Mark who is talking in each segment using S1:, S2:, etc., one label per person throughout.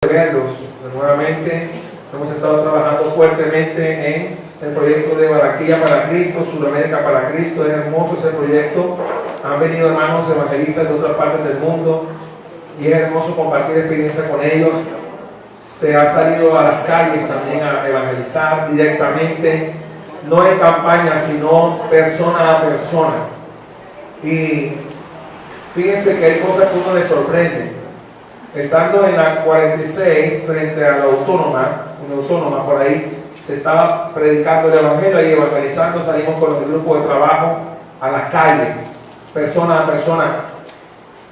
S1: Verlos nuevamente. Hemos estado trabajando fuertemente en el proyecto de Barranquilla para Cristo, Sudamérica para Cristo. Es hermoso ese proyecto. Han venido hermanos evangelistas de otras partes del mundo y es hermoso compartir experiencia con ellos. Se ha salido a las calles también a evangelizar directamente, no en campaña, sino persona a persona. Y fíjense que hay cosas que uno le sorprende. Estando en la 46 frente a la autónoma por ahí, se estaba predicando el evangelio y evangelizando. Salimos con el grupo de trabajo a las calles, persona a persona.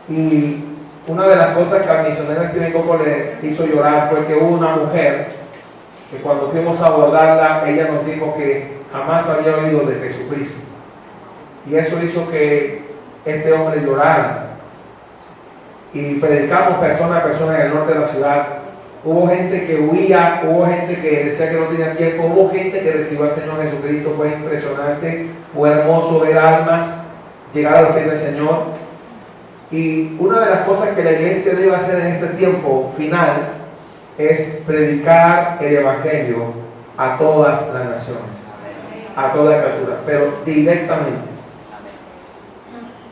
S1: Y una de las cosas que al misionero Steven Coco le hizo llorar fue que hubo una mujer que cuando fuimos a abordarla, ella nos dijo que jamás había oído de Jesucristo. Y eso hizo que este hombre llorara. Y predicamos persona a persona en el norte de la ciudad. Hubo gente que huía, hubo gente que decía que no tenía tiempo, hubo gente que recibió al Señor Jesucristo. Fue impresionante, fue hermoso ver almas llegar a los pies del Señor. Y una de las cosas que la iglesia debe hacer en este tiempo final es predicar el evangelio a todas las naciones, a toda criatura, pero directamente.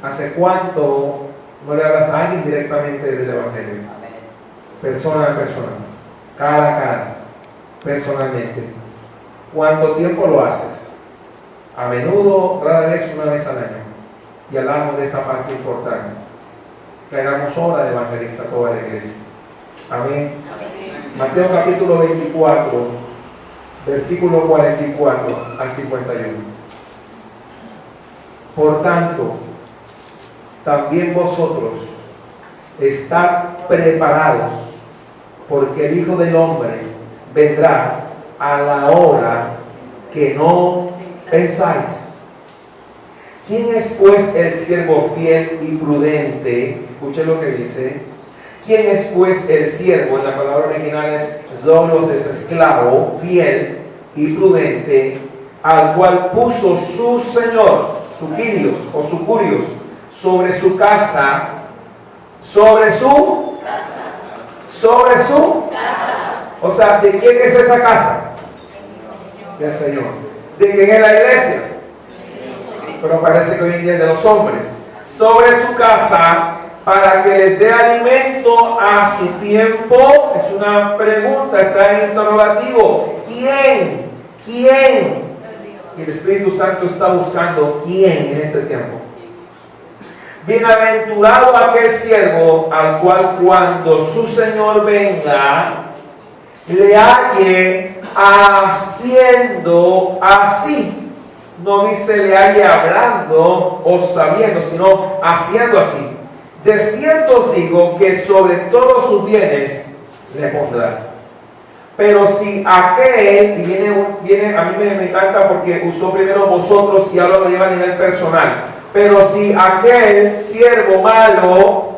S1: ¿Hace cuánto no le hablas a alguien directamente del evangelio? Persona a persona, cara a cara, personalmente. ¿Cuánto tiempo lo haces? A menudo, rara vez, una vez al año. Y hablamos de esta parte importante. Que hagamos obra de evangelista a toda la iglesia. Amén. Mateo capítulo 24, versículo 44 al 51. Por tanto, también vosotros estad preparados, porque el Hijo del Hombre vendrá a la hora que no pensáis. ¿Quién es pues el siervo fiel y prudente? Escuchen lo que dice. ¿Quién es pues el siervo? En la palabra original es zolos, es esclavo, fiel y prudente, al cual puso su Señor, su Kyrios o su Curios, sobre su casa, sobre su casa. O sea, ¿de quién es esa casa? Del Señor. ¿De quién es la iglesia? Pero parece que hoy en día es de los hombres. Sobre su casa, para que les dé alimento a su tiempo. Es una pregunta, está en interrogativo. ¿Quién? Y el Espíritu Santo está buscando quién en este tiempo. Bienaventurado aquel siervo al cual cuando su Señor venga le halle haciendo así. No dice le halle hablando o sabiendo, sino haciendo así. De cierto os digo que sobre todos sus bienes le pondrá. Pero si aquel, y viene a mí me encanta porque usó primero vosotros y ahora lo lleva a nivel personal. Pero si aquel siervo malo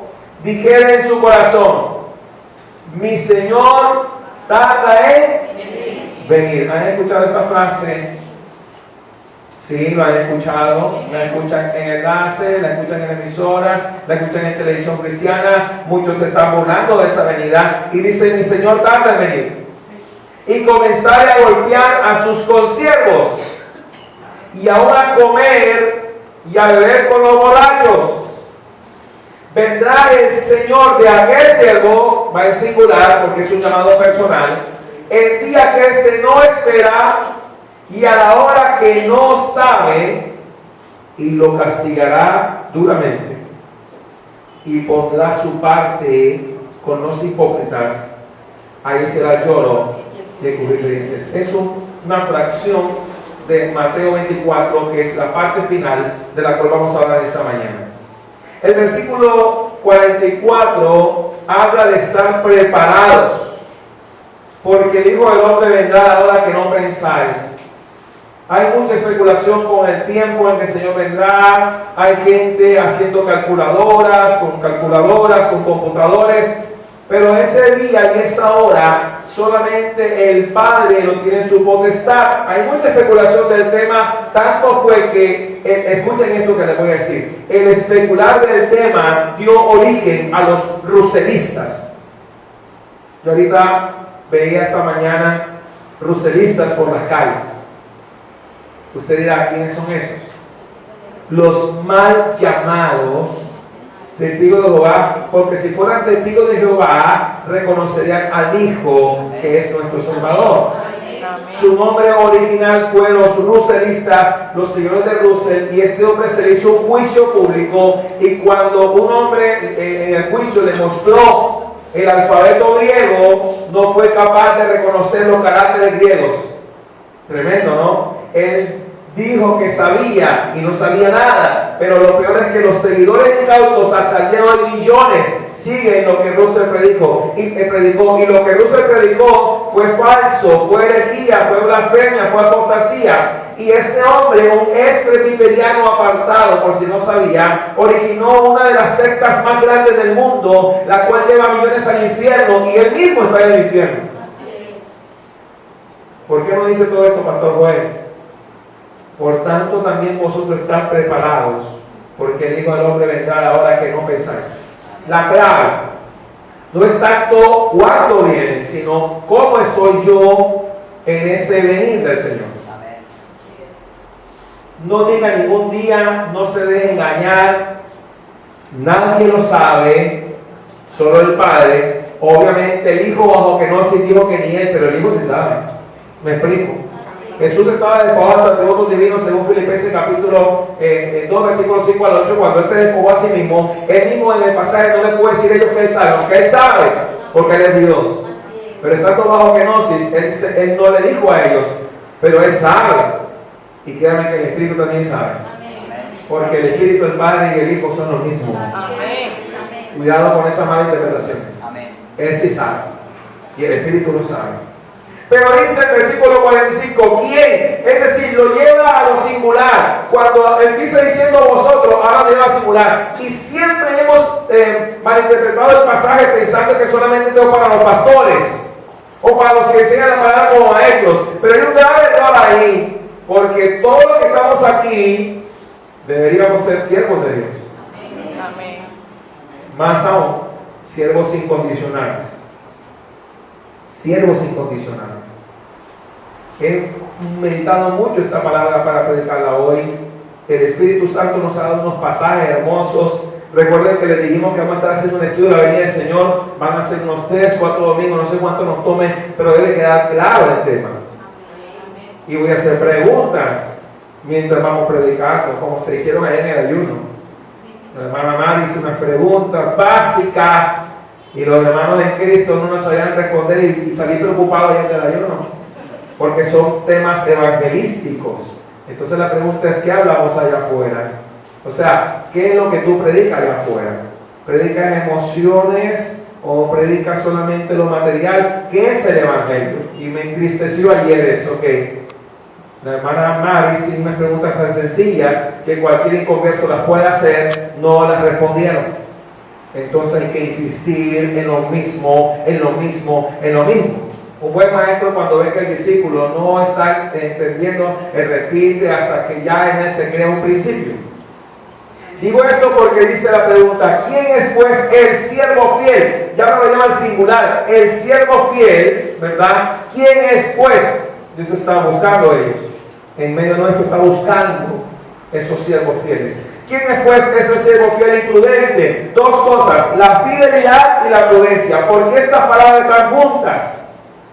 S1: dijera en su corazón, mi Señor tarda en venir. ¿Han escuchado esa frase? Sí, lo han escuchado. La escuchan en enlace, la escuchan en emisoras, la escuchan en televisión cristiana. Muchos se están burlando de esa venida y dicen, mi Señor tarda en venir. Y comenzaré a golpear a sus consiervos y aún a comer y a beber con los borrachos. Vendrá el Señor de aquel siervo, va en singular porque es un llamado personal, el día que éste no espera y a la hora que no sabe, y lo castigará duramente y pondrá su parte con los hipócritas. Ahí será lloro de cubrir dientes. Es una fracción de Mateo 24, que es la parte final de la cual vamos a hablar esta mañana. El versículo 44 habla de estar preparados, porque el Hijo del Hombre vendrá a la hora que no pensáis. Hay mucha especulación con el tiempo en que el Señor vendrá. Hay gente haciendo calculadoras, con computadores. Pero ese día y esa hora solamente el Padre lo tiene en su potestad. Hay mucha especulación del tema. Tanto fue que, escuchen esto que les voy a decir. El especular del tema dio origen a los ruselistas. Yo ahorita veía esta mañana ruselistas por las calles. Usted dirá, ¿quiénes son esos? Los mal llamados testigos de Jehová, porque si fueran testigos de Jehová, reconocerían al Hijo que es nuestro Salvador. Su nombre original fue los ruselistas, los señores de Russell, y este hombre se le hizo un juicio público, y cuando un hombre en el juicio le mostró el alfabeto griego, no fue capaz de reconocer los caracteres griegos. Tremendo, ¿no? Él dijo que sabía y no sabía nada, pero lo peor es que los seguidores incautos hasta el día de hoy, millones, siguen lo que Russell predicó, y lo que Russell predicó fue falso, fue herejía, fue blasfemia, fue apostasía. Y este hombre, un ex presbiteriano apartado, por si no sabía, originó una de las sectas más grandes del mundo, la cual lleva millones al infierno, y él mismo está en el infierno. ¿Por qué no dice todo esto, Pastor Joel? Por tanto, también vosotros estáis preparados, porque el Hijo del Hombre vendrá a la hora que no pensáis. La clave no es tanto cuándo viene, sino cómo estoy yo en ese venir del Señor. No diga ningún día, no se deje engañar, nadie lo sabe, solo el Padre. Obviamente el Hijo bajo que no se dijo que ni él, pero el Hijo sí sabe. ¿Me explico? Jesús estaba despojado de sus atributos divinos según Filipenses capítulo 2, versículos 5 al 8, cuando él se despojó a sí mismo. Él mismo en el pasaje no le puede decir a ellos que él sabe, aunque él sabe, porque él es Dios. Pero estando bajo kenosis, él no le dijo a ellos, pero él sabe. Y créanme que el Espíritu también sabe. Porque el Espíritu, el Padre y el Hijo son los mismos. Cuidado con esas malas interpretaciones. Él sí sabe. Y el Espíritu lo sabe. Pero dice el versículo 45, ¿quién? Es decir, lo lleva a lo singular. Cuando empieza diciendo vosotros, ahora lo lleva a singular. Y siempre hemos malinterpretado el pasaje pensando que solamente es para los pastores o para los que enseñan la palabra como maestros. Pero hay un grave error ahí, porque todos los que estamos aquí deberíamos ser siervos de Dios. Amén. Más aún, siervos incondicionales. Siervos incondicionales. He meditado mucho esta palabra para predicarla hoy. El Espíritu Santo nos ha dado unos pasajes hermosos. Recuerden que les dijimos que vamos a estar haciendo un estudio de la venida del Señor. Van a ser unos 3, 4 domingos, no sé cuánto nos tome, pero debe quedar claro el tema. Y voy a hacer preguntas mientras vamos predicando, como se hicieron ayer en el ayuno. La hermana Mari hizo unas preguntas básicas y los hermanos en Cristo no nos sabían responder y salí preocupado ayer del ayuno, porque son temas evangelísticos. Entonces la pregunta es, ¿qué hablamos allá afuera? O sea, ¿qué es lo que tú predicas allá afuera? ¿Predicas emociones o predicas solamente lo material? ¿Qué es el evangelio? Y me entristeció ayer eso, que la hermana Mari hizo unas preguntas tan sencillas que cualquier inconverso las puede hacer, no las respondieron. Entonces hay que insistir en lo mismo, en lo mismo, en lo mismo. Un buen maestro, cuando ve que el discípulo no está entendiendo, él repite hasta que ya en él se crea un principio. Digo esto porque dice la pregunta, ¿quién es pues el siervo fiel? Ya no lo llama el singular, el siervo fiel, ¿verdad? ¿Quién es pues? Dios está buscando ellos. En medio nuestro está buscando esos siervos fieles. ¿Quién es pues ese siervo fiel y prudente? Dos cosas, la fidelidad y la prudencia. ¿Por qué estas palabras están juntas?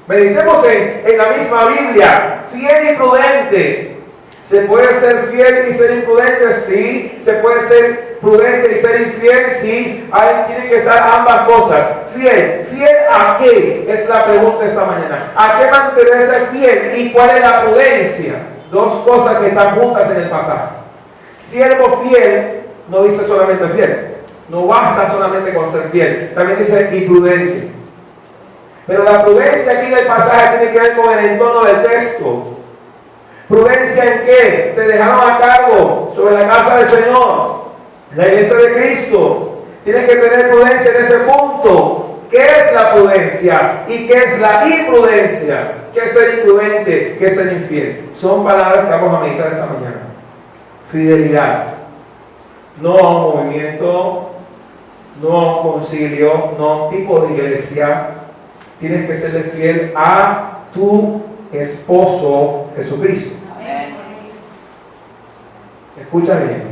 S1: Meditemos en la misma Biblia. Fiel y prudente. ¿Se puede ser fiel y ser imprudente? Sí. ¿Se puede ser prudente y ser infiel? Sí. Ahí tienen que estar ambas cosas. Fiel. ¿Fiel a qué? Es la pregunta esta mañana. ¿A qué mantenerse fiel? ¿Y cuál es la prudencia? Dos cosas que están juntas en el pasaje. Siervo fiel no dice solamente fiel. No basta solamente con ser fiel. También dice y prudente. Pero la prudencia aquí del pasaje tiene que ver con el entorno del texto. ¿Prudencia en qué? Te dejaron a cargo sobre la casa del Señor, la iglesia de Cristo. Tienes que tener prudencia en ese punto. ¿Qué es la prudencia? ¿Y qué es la imprudencia? ¿Qué es ser imprudente? ¿Qué es ser infiel? Son palabras que vamos a meditar esta mañana. Fidelidad. No a un movimiento, no a un concilio, no a un tipo de iglesia. tienes que serle fiel a tu esposo Jesucristo.
S2: Amén.
S1: Escucha bien,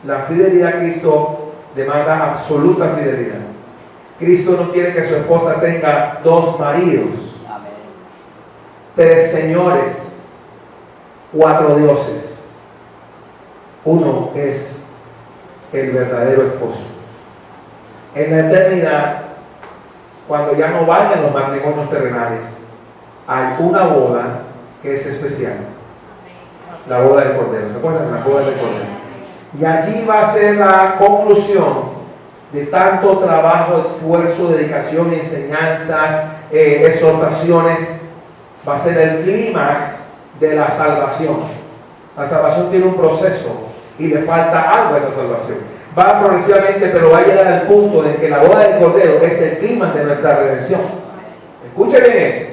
S1: la fidelidad a Cristo demanda absoluta fidelidad. Cristo no quiere que su esposa tenga dos maridos,
S2: Amén.
S1: 3 señores, 4 dioses. Uno es el verdadero esposo. En la eternidad, cuando ya no vayan los matrimonios terrenales, hay una boda que es especial. La boda del Cordero. ¿Se acuerdan? La boda del Cordero. Y allí va a ser la conclusión de tanto trabajo, esfuerzo, dedicación, enseñanzas, exhortaciones. Va a ser el clímax de la salvación. La salvación tiene un proceso y le falta algo a esa salvación. Va progresivamente, pero va a llegar al punto de que la boda del Cordero es el clímax de nuestra redención. Escuchen bien eso.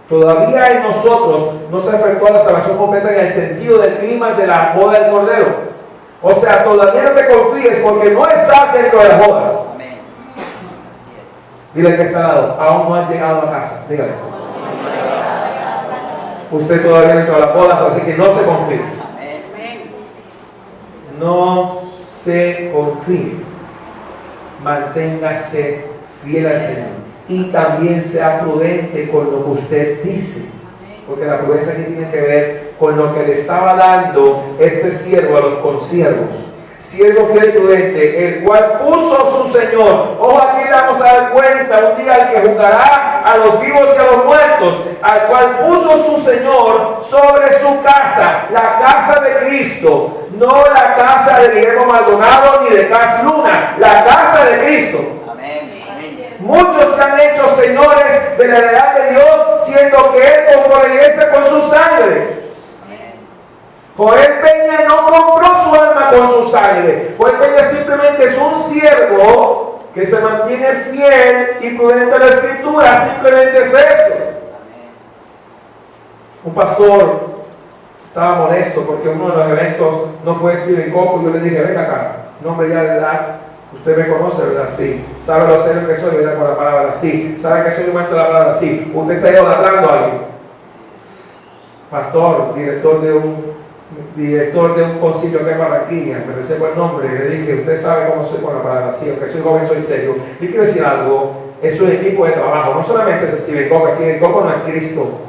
S1: Todavía en nosotros no se efectúa la salvación completa en el sentido del clímax de la boda del Cordero. O sea, todavía no te confíes porque no estás dentro de las bodas.
S2: Amén. Así es.
S1: Dile que está al lado, aún no has llegado a casa. Dígale. Usted todavía dentro de las bodas, así que no se confíe.
S2: Amén.
S1: No se confíe. Manténgase fiel al Señor. Y también sea prudente con lo que usted dice. Porque la prudencia aquí tiene que ver con lo que le estaba dando este siervo a los consiervos. Siervo fiel y prudente, el cual puso su Señor. Ojo, aquí le vamos a dar cuenta un día al que juzgará a los vivos y a los muertos, al cual puso su Señor sobre su casa, la casa de Cristo, no la casa de Guillermo Maldonado ni de Cas Luna, la casa de Cristo.
S2: Amén.
S1: Muchos se han hecho señores de la heredad de Dios, siendo que Él compró la iglesia con su sangre. Joel Peña no compró su alma con su sangre. Joel Peña simplemente es un siervo que se mantiene fiel y prudente a la Escritura. Simplemente es eso. Un pastor estaba molesto porque uno de los eventos no fue Steven Coco. Yo le dije, ven acá, nombre ya de edad. Usted me conoce, ¿verdad? Sí. ¿Sabe lo serio que soy, verdad? Con la palabra, sí. ¿Sabe que soy un maestro de la palabra? Sí. ¿Usted está idolatrando a alguien? Pastor, director de un concilio que es Barranquilla, me reservo el nombre, y le dije, usted sabe cómo soy con la palabra, sí, aunque soy joven, soy serio. Y quiero decir algo, es un equipo de trabajo, no solamente es Steven Coco, Steven Coco no es Cristo.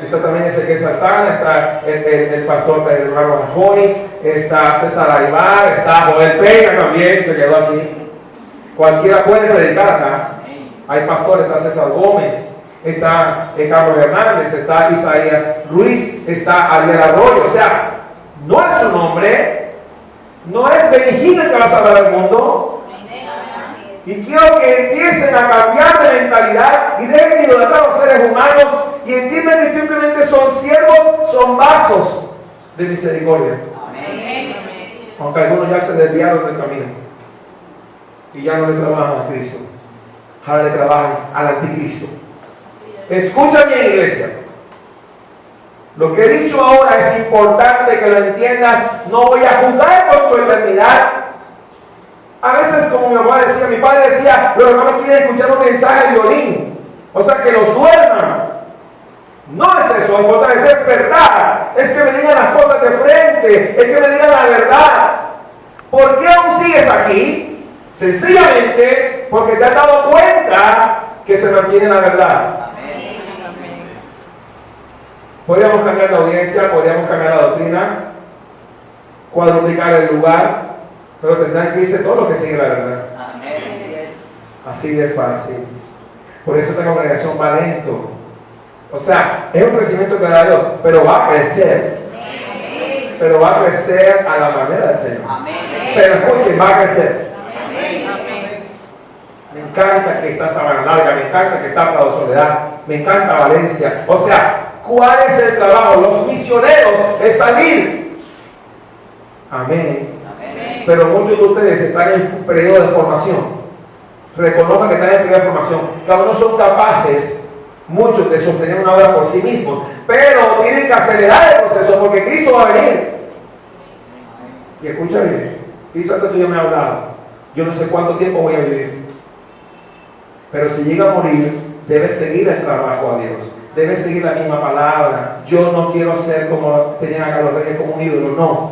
S1: Está también ese que es Satán, está el pastor Pedro Jonis, está César Aybar, está Joel Peña también, se quedó así. Cualquiera puede predicar acá. Hay pastores, está César Gómez, está Carlos Hernández, está Isaías Ruiz, está Ariel Arroyo. O sea, no es su nombre, no es Benigino el que va a salvar al mundo. Y quiero que empiecen a cambiar de mentalidad y dejen de idolatrar a los seres humanos y entiendan que simplemente son siervos, son vasos de misericordia.
S2: Amén.
S1: Aunque algunos ya se desviaron del camino y ya no le trabajan a Cristo, ahora le trabajan al anticristo. Escucha bien, iglesia. Lo que he dicho ahora es importante que lo entiendas. No voy a jugar con tu eternidad. A veces, como mi mamá decía, mi padre decía, los hermanos quieren escuchar un mensaje de violín, o sea, que los duerman. No es eso, lo importante es despertar, es que me digan las cosas de frente, es que me digan la verdad. ¿Por qué aún sigues aquí? Sencillamente porque te has dado cuenta que se mantiene la verdad. Podríamos cambiar la audiencia, podríamos cambiar la doctrina, cuadruplicar el lugar, pero tendrán que irse todos los que siguen la verdad. Así de fácil. Por eso esta congregación va lento. O sea, es un crecimiento que da Dios, pero va a crecer. Pero va a crecer a la manera del Señor. Pero escuchen, va a crecer. Me encanta que está Sabana Larga, me encanta que está Prado Soledad, me encanta Valencia. O sea, ¿cuál es el trabajo? Los misioneros es salir. Amén. Pero muchos de ustedes están en un periodo de formación. Reconozcan que están en periodo de formación. Cada uno son capaces, muchos, de sostener una obra por sí mismos. Pero tienen que acelerar el proceso porque Cristo va a venir. Y escucha bien. Cristo antes tú ya me has hablado. Yo no sé cuánto tiempo voy a vivir. Pero si llega a morir, debe seguir el trabajo a Dios. Debe seguir la misma palabra. Yo no quiero ser como tenían acá los reyes, como un ídolo. No.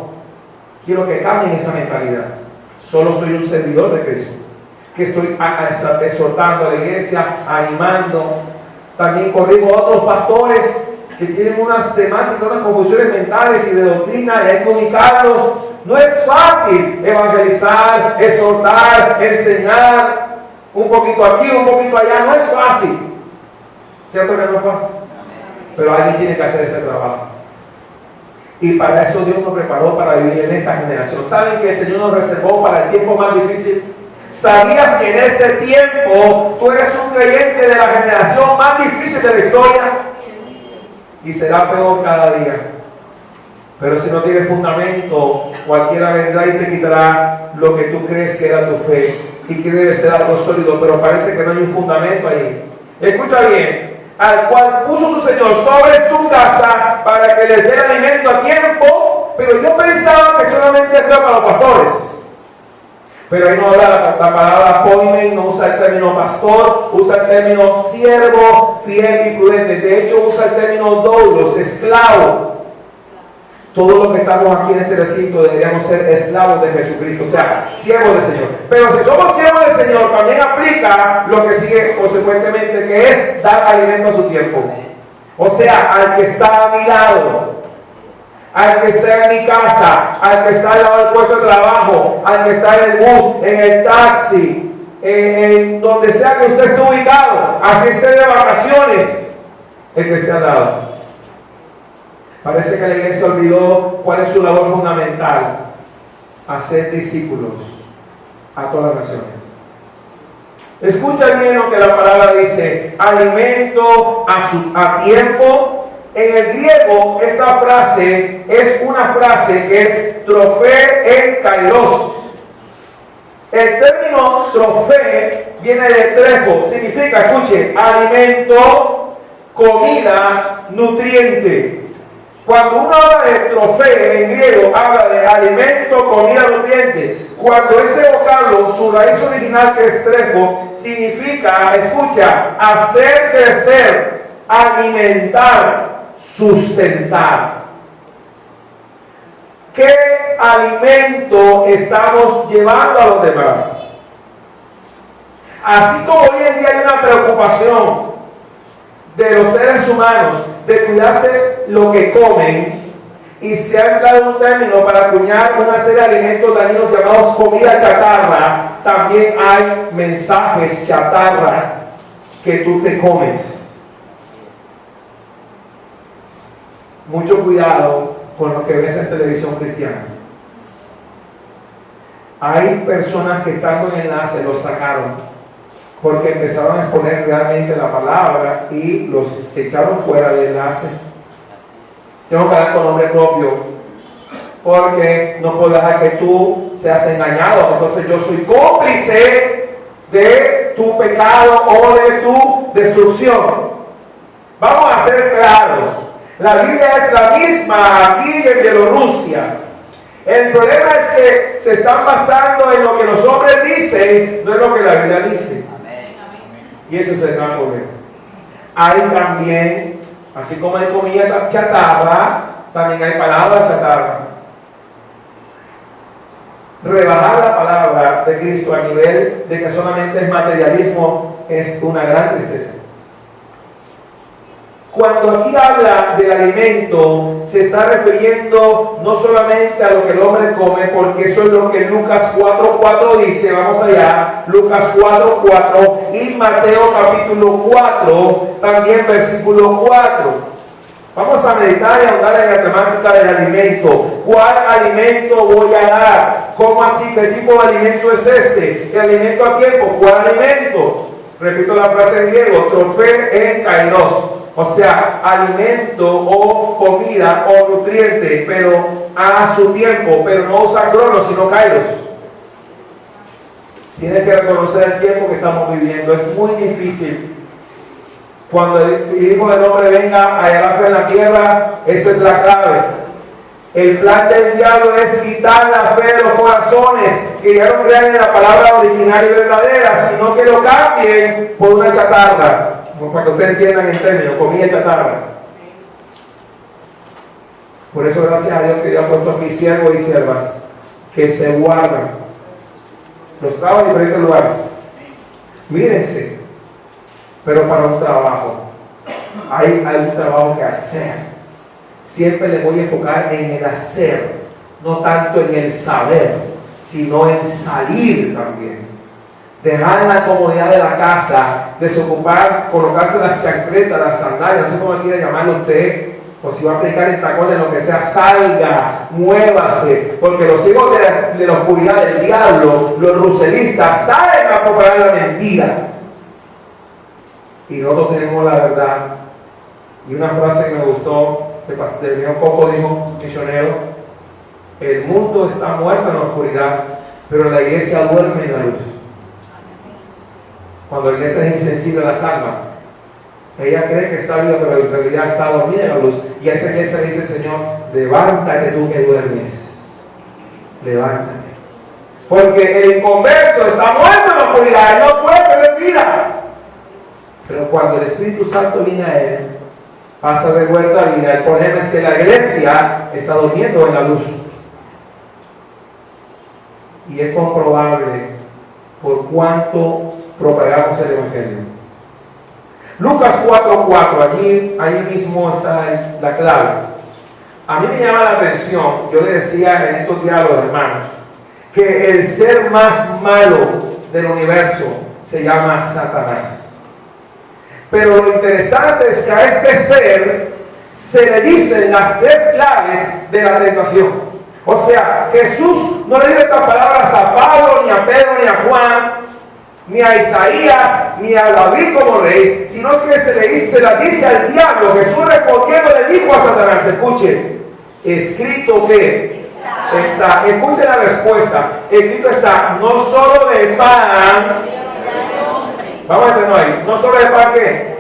S1: Quiero que cambien esa mentalidad. Solo soy un servidor de Cristo. Que estoy exhortando a la iglesia, animando. También corrijo a otros pastores que tienen unas temáticas, unas confusiones mentales y de doctrina, y hay que ubicarlos. No es fácil evangelizar, exhortar, enseñar, un poquito aquí, un poquito allá, no es fácil. ¿Cierto que no es fácil? Pero alguien tiene que hacer este trabajo. Y para eso Dios nos preparó para vivir en esta generación. ¿Saben que el Señor nos reservó para el tiempo más difícil? ¿Sabías que en este tiempo tú eres un creyente de la generación más difícil de la historia? Y será peor cada día. Pero si no tienes fundamento, cualquiera vendrá y te quitará lo que tú crees que era tu fe y que debe ser algo sólido, pero parece que no hay un fundamento ahí. Escucha bien, al cual puso su Señor sobre su casa para que les dé alimento a tiempo, pero yo pensaba que solamente era para los pastores. Pero ahí no habla la palabra poimen, no usa el término pastor, usa el término siervo, fiel y prudente. De hecho, usa el término doulos, esclavo. Todos los que estamos aquí en este recinto deberíamos ser esclavos de Jesucristo, o sea, siervos del Señor. Pero si somos siervos del Señor, también aplica lo que sigue consecuentemente, que es dar alimento a su tiempo. O sea, al que está a mi lado, al que está en mi casa, al que está al lado del puesto de trabajo, al que está en el bus, en el taxi, en donde sea que usted esté ubicado, así esté de vacaciones, el que esté al lado. Parece que la iglesia olvidó cuál es su labor fundamental: hacer discípulos a todas las naciones. Escucha bien lo que la palabra dice: alimento a tiempo. En el griego, esta frase es una frase que es trofé en kairos. El término trofé viene de trefo, significa, escuche, alimento, comida, nutriente. Cuando uno habla de trofé en griego, habla de alimento, comida, nutriente. Cuando este vocablo, su raíz original que es trefo, significa, escucha, hacer crecer, alimentar, sustentar. ¿Qué alimento estamos llevando a los demás? Así como hoy en día hay una preocupación de los seres humanos de cuidarse lo que comen, y se ha empleado un término para acuñar una serie de alimentos dañinos llamados comida chatarra, también hay mensajes chatarra que tú te comes. Mucho cuidado con lo que ves en televisión cristiana. Hay personas que estando en enlace los sacaron porque empezaron a exponer realmente la palabra y los echaron fuera del enlace. Tengo que dar con nombre propio, porque no puedo dejar que tú seas engañado. Entonces yo soy cómplice de tu pecado o de tu destrucción. Vamos a ser claros. La Biblia es la misma aquí en Bielorrusia. El problema es que se están basando en lo que los hombres dicen, no en lo que la Biblia dice. Y ese es el gran problema. Hay también, así como hay comida chatarra, también hay palabras chatarra. Rebajar la palabra de Cristo a nivel de que solamente es materialismo es una gran tristeza. Cuando aquí habla del alimento, se está refiriendo no solamente a lo que el hombre come, porque eso es lo que Lucas 4:4 dice. Vamos allá, Lucas 4:4 y Mateo capítulo 4, también versículo 4. Vamos a meditar y ahondar en la temática del alimento. ¿Cuál alimento voy a dar? ¿Cómo así? ¿Qué tipo de alimento es este? El alimento a tiempo. ¿Cuál alimento? Repito la frase en griego: trofé en kairos. O sea, alimento o comida o nutriente, pero a su tiempo, pero no usa cronos, sino kairos. Tienes que reconocer el tiempo que estamos viviendo. Es muy difícil. Cuando el Hijo del Hombre venga a hallarse en la tierra, esa es la clave. El plan del diablo es quitar la fe de los corazones, que ya no crean en la palabra original y verdadera, sino que lo cambien por una chatarra. Para que ustedes entiendan el término, comida chatarra. Por eso, gracias a Dios que Dios ha puesto aquí siervos y siervas que se guardan. Los trabajos en diferentes lugares. Mírense, pero para un trabajo. Hay un trabajo que hacer. Siempre le voy a enfocar en el hacer, no tanto en el saber, sino en salir también. Dejar la comodidad de la casa, desocupar, colocarse las chancletas, las sandalias, no sé cómo quiere llamarlo usted, o si va a aplicar el tacón de lo que sea, salga, muévase, porque los hijos de la oscuridad del diablo, los ruselistas, saben a propagar la mentira. Y nosotros tenemos la verdad. Y una frase que me gustó, del mío Coco dijo, misionero: el mundo está muerto en la oscuridad, pero la iglesia duerme en la luz. Cuando la iglesia es insensible a las almas, ella cree que está viva, pero en realidad está dormida en la luz. Y a esa iglesia le dice el Señor: levántate tú que duermes, levántate. Porque el inconverso está muerto en la oscuridad, él no puede tener vida. Pero cuando el Espíritu Santo viene a él, pasa de vuelta a vida. El problema es que la iglesia está durmiendo en la luz. Y es comprobable por cuánto propagamos el Evangelio. Lucas 4:4, ahí mismo está la clave. A mí me llama la atención, yo le decía en estos diálogos, hermanos, que el ser más malo del universo se llama Satanás. Pero lo interesante es que a este ser se le dicen las 3 claves de la tentación. O sea, Jesús no le dice estas palabras a Pablo, ni a Pedro, ni a Juan, ni a Isaías, ni a David como rey, sino que se las dice al diablo. Jesús respondiendo le dijo a Satanás: escuche, escrito que está. Escuche la respuesta. Escrito está: no solo de pan. Vamos a entenderlo ahí. No solo de pan, ¿qué?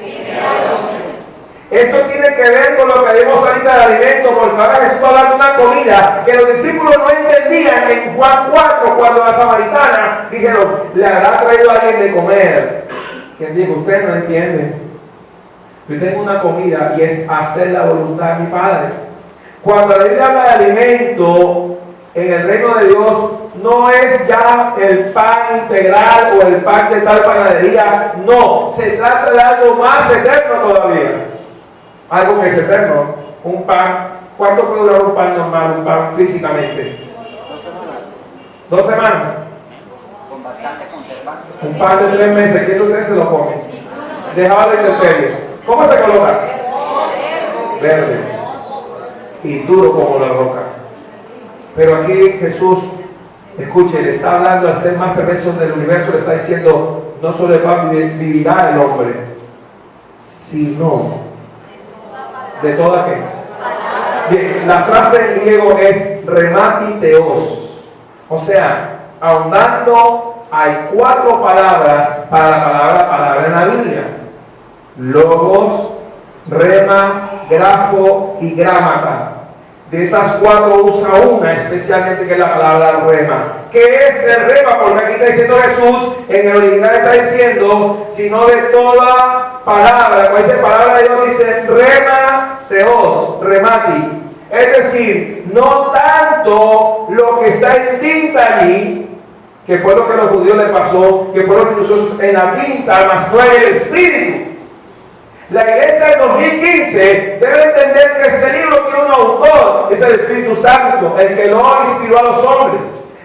S1: Esto tiene que ver con lo que vimos ahorita del alimento, porque ahora Jesús va a dar una comida que los discípulos no entendían en Juan 4, cuando la samaritana dijeron: le habrá traído a alguien de comer. ¿Quién dijo? Ustedes no entienden. Yo tengo una comida y es hacer la voluntad de mi Padre. Cuando la Biblia habla de alimento en el reino de Dios, no es ya el pan integral o el pan de tal panadería. No, se trata de algo más eterno todavía. Algo que es eterno. Un pan. ¿Cuánto puede durar un pan normal, un pan físicamente? 2 semanas.
S2: Con bastante conservación.
S1: Un pan de 3 meses, ¿quién de ustedes se lo come? Dejado de intemperie. ¿Cómo se coloca? Verde. Y duro como la roca. Pero aquí Jesús, escuche, le está hablando al ser más perverso del universo, le está diciendo: no solo de pan vivirá el hombre, sino de toda qué. Bien, la frase en griego es rematiteos. O sea, ahondando, hay 4 palabras para la palabra en la Biblia: logos, rema, grafo y grámata. De esas 4 usa una especialmente, que es la palabra rema. ¿Qué es el rema? Porque aquí está diciendo Jesús, en el original está diciendo, sino de toda palabra. Cuando dice palabra de Dios, dice rema teos, remati. Es decir, no tanto lo que está en tinta allí, que fue lo que a los judíos les pasó, que fueron minuciosos en la tinta, más no en el espíritu. La iglesia del 2015 debe entender que este libro tiene un autor, es el Espíritu Santo, el que lo inspiró a los hombres.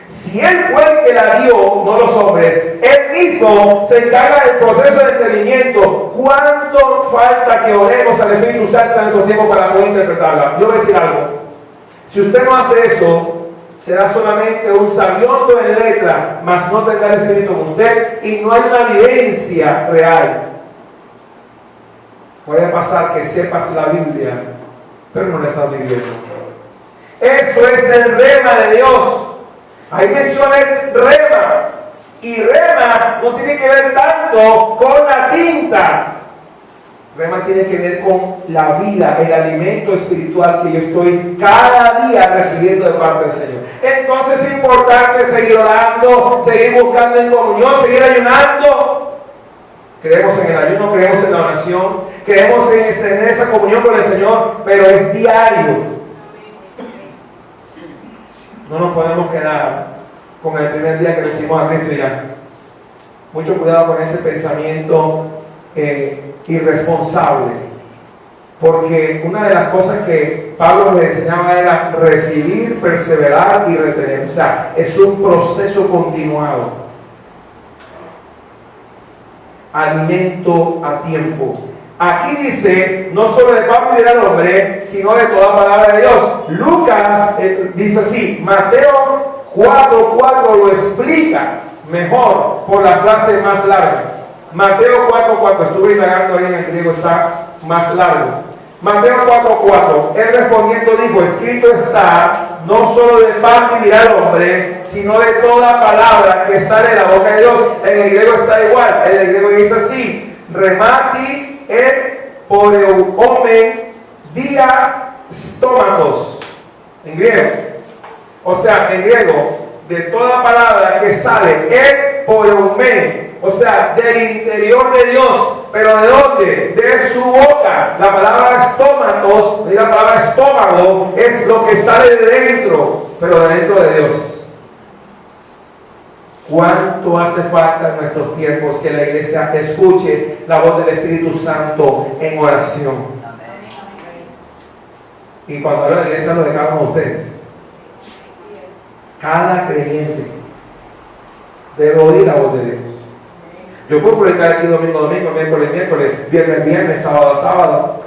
S1: Si él fue el que la dio, no los hombres, él mismo se encarga del proceso de entendimiento. ¿Cuánto falta que oremos al Espíritu Santo en nuestro tiempo para poder interpretarla? Yo voy a decir algo. Si usted no hace eso, será solamente un sabiondo en letra, mas no tendrá el Espíritu en usted y no hay una vivencia real. Puede pasar que sepas la Biblia, pero no la estás viviendo. Eso es el rema de Dios. Hay menciones rema. Y rema no tiene que ver tanto con la tinta. Rema tiene que ver con la vida, el alimento espiritual que yo estoy cada día recibiendo de parte del Señor. Entonces es importante seguir orando, seguir buscando en comunión, seguir ayunando. Creemos en el ayuno, creemos en la oración, creemos en tener esa comunión con el Señor, pero es diario. No nos podemos quedar con el primer día que recibimos a Cristo y ya. Mucho cuidado con ese pensamiento irresponsable, porque una de las cosas que Pablo les enseñaba era recibir, perseverar y retener. O sea, es un proceso continuado. Alimento a tiempo. Aquí dice, no solo de pan vivirá el hombre, sino de toda palabra de Dios. Lucas dice así, Mateo 4:4 lo explica mejor por la frase más larga. Mateo 4:4, estuve indagando ahí en el griego, está más largo. Mateo 4:4, él respondiendo dijo, escrito está, no solo de pan vivirá el hombre, sino de toda palabra que sale de la boca de Dios. En el griego está igual, en el griego dice así, remati et poreuome dia stomatos, en griego. O sea, en griego, de toda palabra que sale et poreume, o sea, del interior de Dios. ¿Pero de dónde? De su boca. La palabra estómatos, la palabra estómago, es lo que sale de dentro, pero de dentro de Dios. ¿Cuánto hace falta en nuestros tiempos que la iglesia escuche la voz del Espíritu Santo en oración? Y cuando hablo de la iglesia lo dejamos a ustedes. Cada creyente debe oír la voz de Dios. Yo puedo predicar aquí domingo, miércoles, viernes, sábado.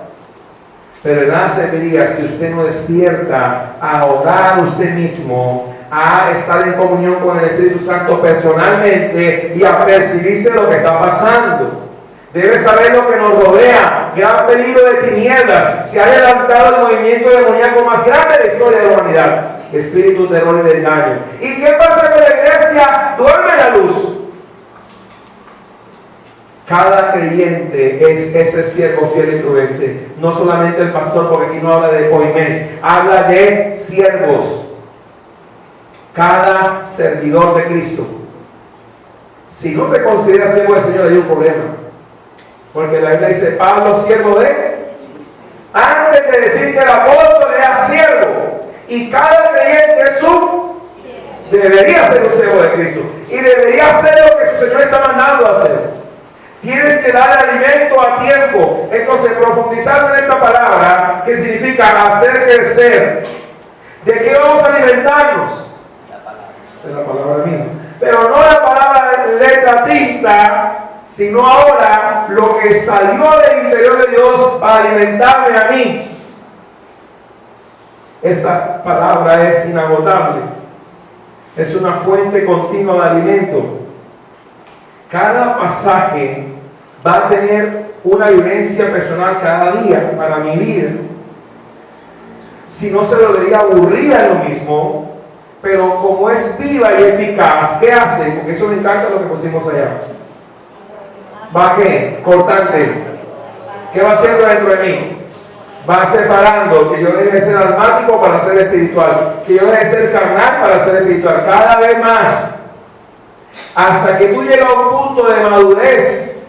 S1: Pero de nada serviría si usted no despierta a orar usted mismo, a estar en comunión con el Espíritu Santo personalmente y a percibirse lo que está pasando. Debe saber lo que nos rodea, gran peligro de tinieblas. Se ha adelantado el movimiento demoníaco más grande de la historia de la humanidad. Espíritu, terror y de engaño. ¿Y qué pasa con la iglesia? Duerme la luz. Cada creyente es ese siervo fiel y prudente. No solamente el pastor, porque aquí no habla de poimés, habla de siervos. Cada servidor de Cristo. Si no te consideras siervo del Señor, hay un problema. Porque la Biblia dice, Pablo, siervo de... Antes de decir que el apóstol era siervo. Y cada creyente es un... Debería ser un siervo de Cristo. Y debería hacer lo que su Señor está mandando a hacer. Tienes que dar alimento a tiempo. Entonces, profundizando en esta palabra, que significa hacer crecer. ¿De qué vamos a alimentarnos? De la palabra mía. Pero no la palabra letra tinta, sino ahora lo que salió del interior de Dios para alimentarme a mí. Esta palabra es inagotable. Es una fuente continua de alimento. Cada pasaje va a tener una vivencia personal cada día para mi vida. Si no, se lo vería aburrida lo mismo, pero como es viva y eficaz, ¿qué hace? Porque eso me encanta lo que pusimos allá. ¿Va qué? Cortante. ¿Qué va haciendo dentro de mí? Va separando, que yo deje de ser almático para ser espiritual, que yo deje de ser carnal para ser espiritual, cada vez más. Hasta que tú llegas a un punto de madurez,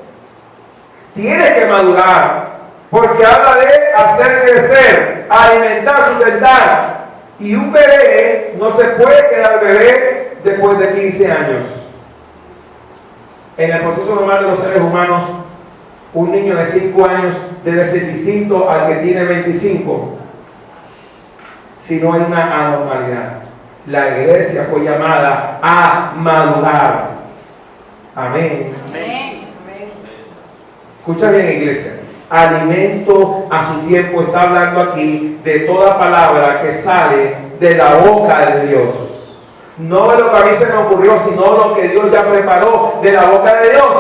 S1: tienes que madurar, porque habla de hacer crecer, alimentar, sustentar. Y un bebé no se puede quedar bebé después de 15 años. En el proceso normal de los seres humanos, un niño de 5 años debe ser distinto al que tiene 25. Si no hay una anormalidad. La iglesia fue llamada a madurar. Amén.
S2: Amén.
S1: Escucha bien, iglesia. Alimento a su tiempo. Está hablando aquí de toda palabra que sale de la boca de Dios. No de lo que a mí se me ocurrió, sino lo que Dios ya preparó de la boca de Dios.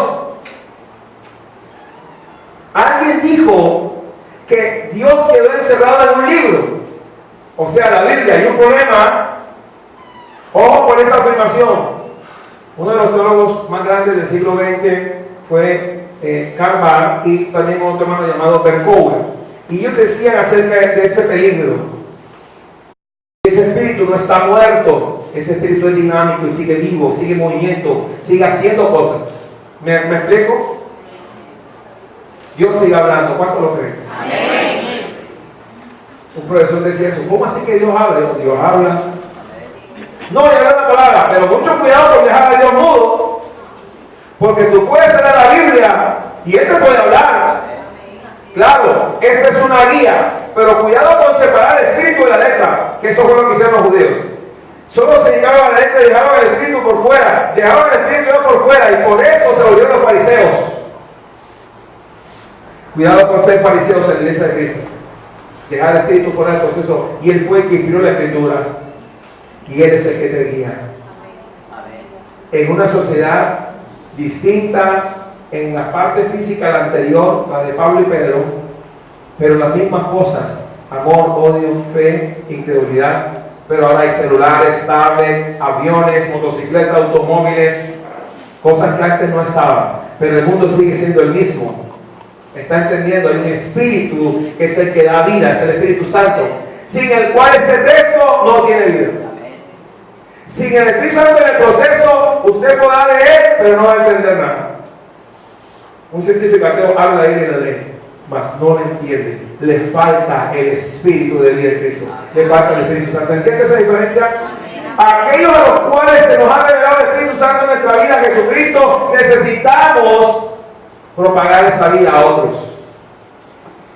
S1: Alguien dijo que Dios quedó encerrado en un libro. O sea, la Biblia. Hay un problema. Ojo con esa afirmación. Uno de los teólogos más grandes del siglo XX fue Karl Barth y también otro hermano llamado Berkouwer. Y ellos decían acerca de ese peligro. Ese espíritu no está muerto, ese espíritu es dinámico y sigue vivo, sigue en movimiento, sigue haciendo cosas. ¿Me explico? Dios sigue hablando, ¿cuánto lo creen? Amén. Un profesor decía eso, ¿cómo así que Dios habla? Dios habla. No, ya habla la palabra, pero mucho cuidado con dejar a Dios mudo, porque tú puedes leer la Biblia y Él te puede hablar. Claro, esta es una guía. Pero cuidado con separar el espíritu de la letra, que eso fue lo que hicieron los judíos. Solo se dedicaban a la letra y dejaban el espíritu por fuera, dejaban el espíritu por fuera, y por eso se volvieron los fariseos. Cuidado con ser fariseos en la iglesia de Cristo. Dejar el espíritu fuera del proceso, y Él fue el que inspiró la escritura, y Él es el que te guía. En una sociedad distinta, en la parte física, la anterior, la de Pablo y Pedro, pero las mismas cosas, amor, odio, fe, incredulidad, pero ahora hay celulares, tablets, aviones, motocicletas, automóviles, cosas que antes no estaban, pero el mundo sigue siendo el mismo. Está entendiendo, hay un espíritu que es el que da vida, es el Espíritu Santo, sin el cual este texto no tiene vida. Sin el Espíritu Santo en el proceso, usted podrá leer, pero no va a entender nada. Un científico ateo habla ahí y la ley, mas no lo entiende. Le falta el Espíritu de vida de Cristo. Le falta el Espíritu Santo. ¿Entiendes esa diferencia? Aquellos a los cuales se nos ha revelado el Espíritu Santo en nuestra vida, Jesucristo, necesitamos propagar esa vida a otros.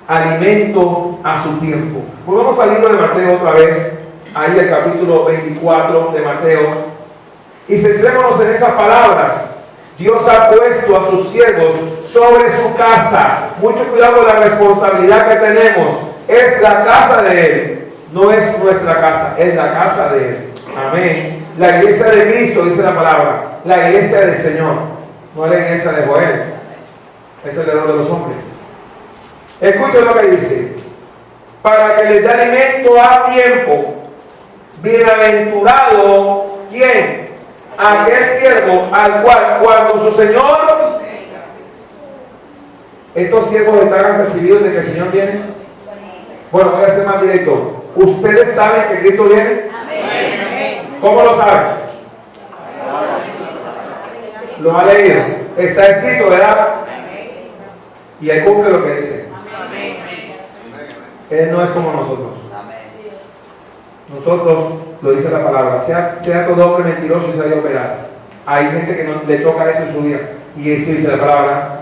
S1: Alimento a su tiempo. Volvamos al libro de Mateo otra vez, ahí el capítulo 24 de Mateo, y centrémonos en esas palabras. Dios ha puesto a sus siervos sobre su casa. Mucho cuidado con la responsabilidad que tenemos. Es la casa de Él, no es nuestra casa, es la casa de Él. Amén. La iglesia de Cristo, dice la palabra, la iglesia del Señor, no es la iglesia de Joel. Es el error de los hombres. Escuchen lo que dice: para que les dé alimento a tiempo. Bienaventurado, ¿quién? Aquel siervo al cual cuando su Señor, estos siervos están recibidos de que el Señor viene. Bueno, voy a ser más directo. ¿Ustedes saben que Cristo viene? ¿Cómo lo saben? Lo ha leído. Está escrito, ¿verdad? Y ahí cumple lo que dice. Él no es como nosotros. Nosotros, lo dice la palabra, sea todo hombre mentiroso y sea Dios veraz. Hay gente que no le choca eso en su vida, y eso dice la palabra,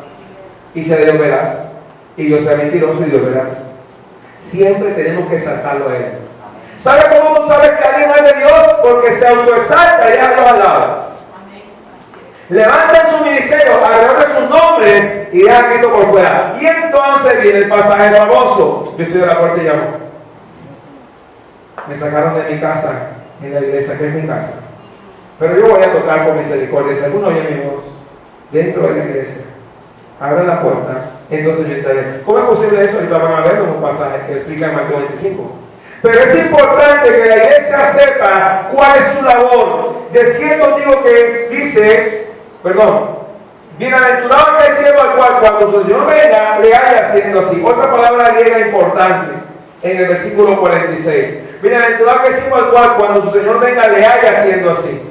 S1: y sea Dios veraz, y yo sea mentiroso y Dios veraz. Siempre tenemos que exaltarlo a Él. ¿Sabe cómo tú sabes que alguien no es de Dios? Porque se autoexalta y deja a Dios al lado. Levantan su ministerio alrededor de sus nombres y deja a Cristo por fuera. Y entonces viene el pasaje famoso: yo estoy a la puerta y llamo. Me sacaron de mi casa, en la iglesia, que es mi casa, pero yo voy a tocar con misericordia. Si alguno oye mi voz dentro de la iglesia, abre la puerta, entonces yo entraré. ¿Cómo es posible eso? Ahorita van a ver un pasaje que explica en Mateo 25. Pero es importante que la iglesia sepa cuál es su labor. De cierto digo que dice, bienaventurado aquel siervo al cual cuando su Señor venga le haya haciendo así. Otra palabra griega importante en el versículo 46. Bienaventurado aquel siervo al cual cuando su Señor venga le haya haciendo así.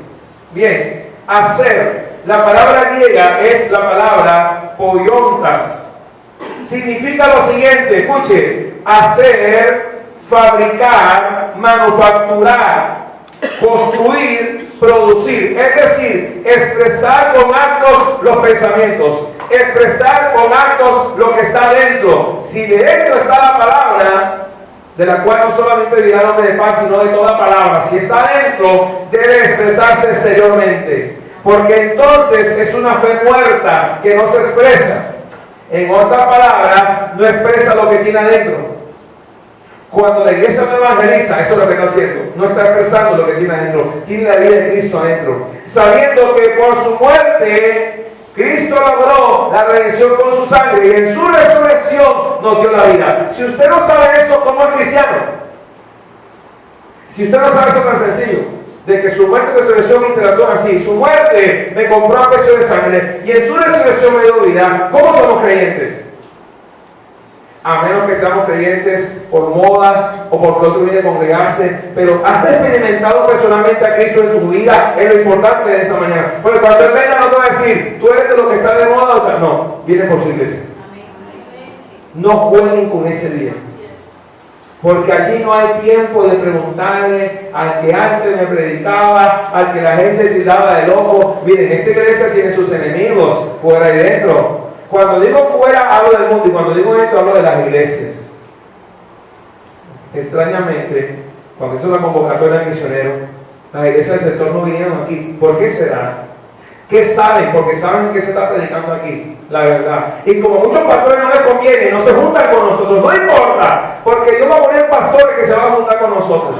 S1: Bien, hacer. La palabra griega es la palabra poiontas. Significa lo siguiente, escuche: hacer, fabricar, manufacturar, construir, producir. Es decir, expresar con actos los pensamientos, expresar con actos lo que está dentro. Si dentro está la palabra, de la cual no solamente dirá el hombre de paz, sino de toda palabra, si está dentro, debe expresarse exteriormente, porque entonces es una fe muerta que no se expresa. En otras palabras, no expresa lo que tiene adentro. Cuando la iglesia no evangeliza, eso es lo que está haciendo, no está expresando lo que tiene adentro, tiene la vida de Cristo adentro, sabiendo que por su muerte Cristo logró la redención con su sangre y en su resurrección nos dio la vida. Si usted no sabe eso, ¿cómo es cristiano? Si usted no sabe eso tan sencillo, de que su muerte y resurrección me interactúan así. Su muerte me compró a precio de sangre y en su resurrección me dio vida. ¿Cómo somos creyentes? A menos que seamos creyentes por modas o porque otro viene a congregarse, pero has experimentado personalmente a Cristo en tu vida, es lo importante de esa mañana. Porque cuando Él venga no te va a decir, tú eres de lo que está de moda o tal. No, viene por su iglesia. No jueguen con ese día. Porque allí no hay tiempo de preguntarle al que antes me predicaba, al que la gente tiraba de loco. Miren, esta iglesia tiene sus enemigos fuera y dentro. Cuando digo fuera, hablo del mundo, y cuando digo esto, hablo de las iglesias. Extrañamente, cuando hizo la convocatoria del misionero, las iglesias del sector no vinieron aquí. ¿Por qué será? ¿Qué saben? Porque saben que se está predicando aquí, la verdad. Y como muchos pastores no les conviene, no se juntan con nosotros, no importa, porque Dios va a poner pastores que se van a juntar con nosotros.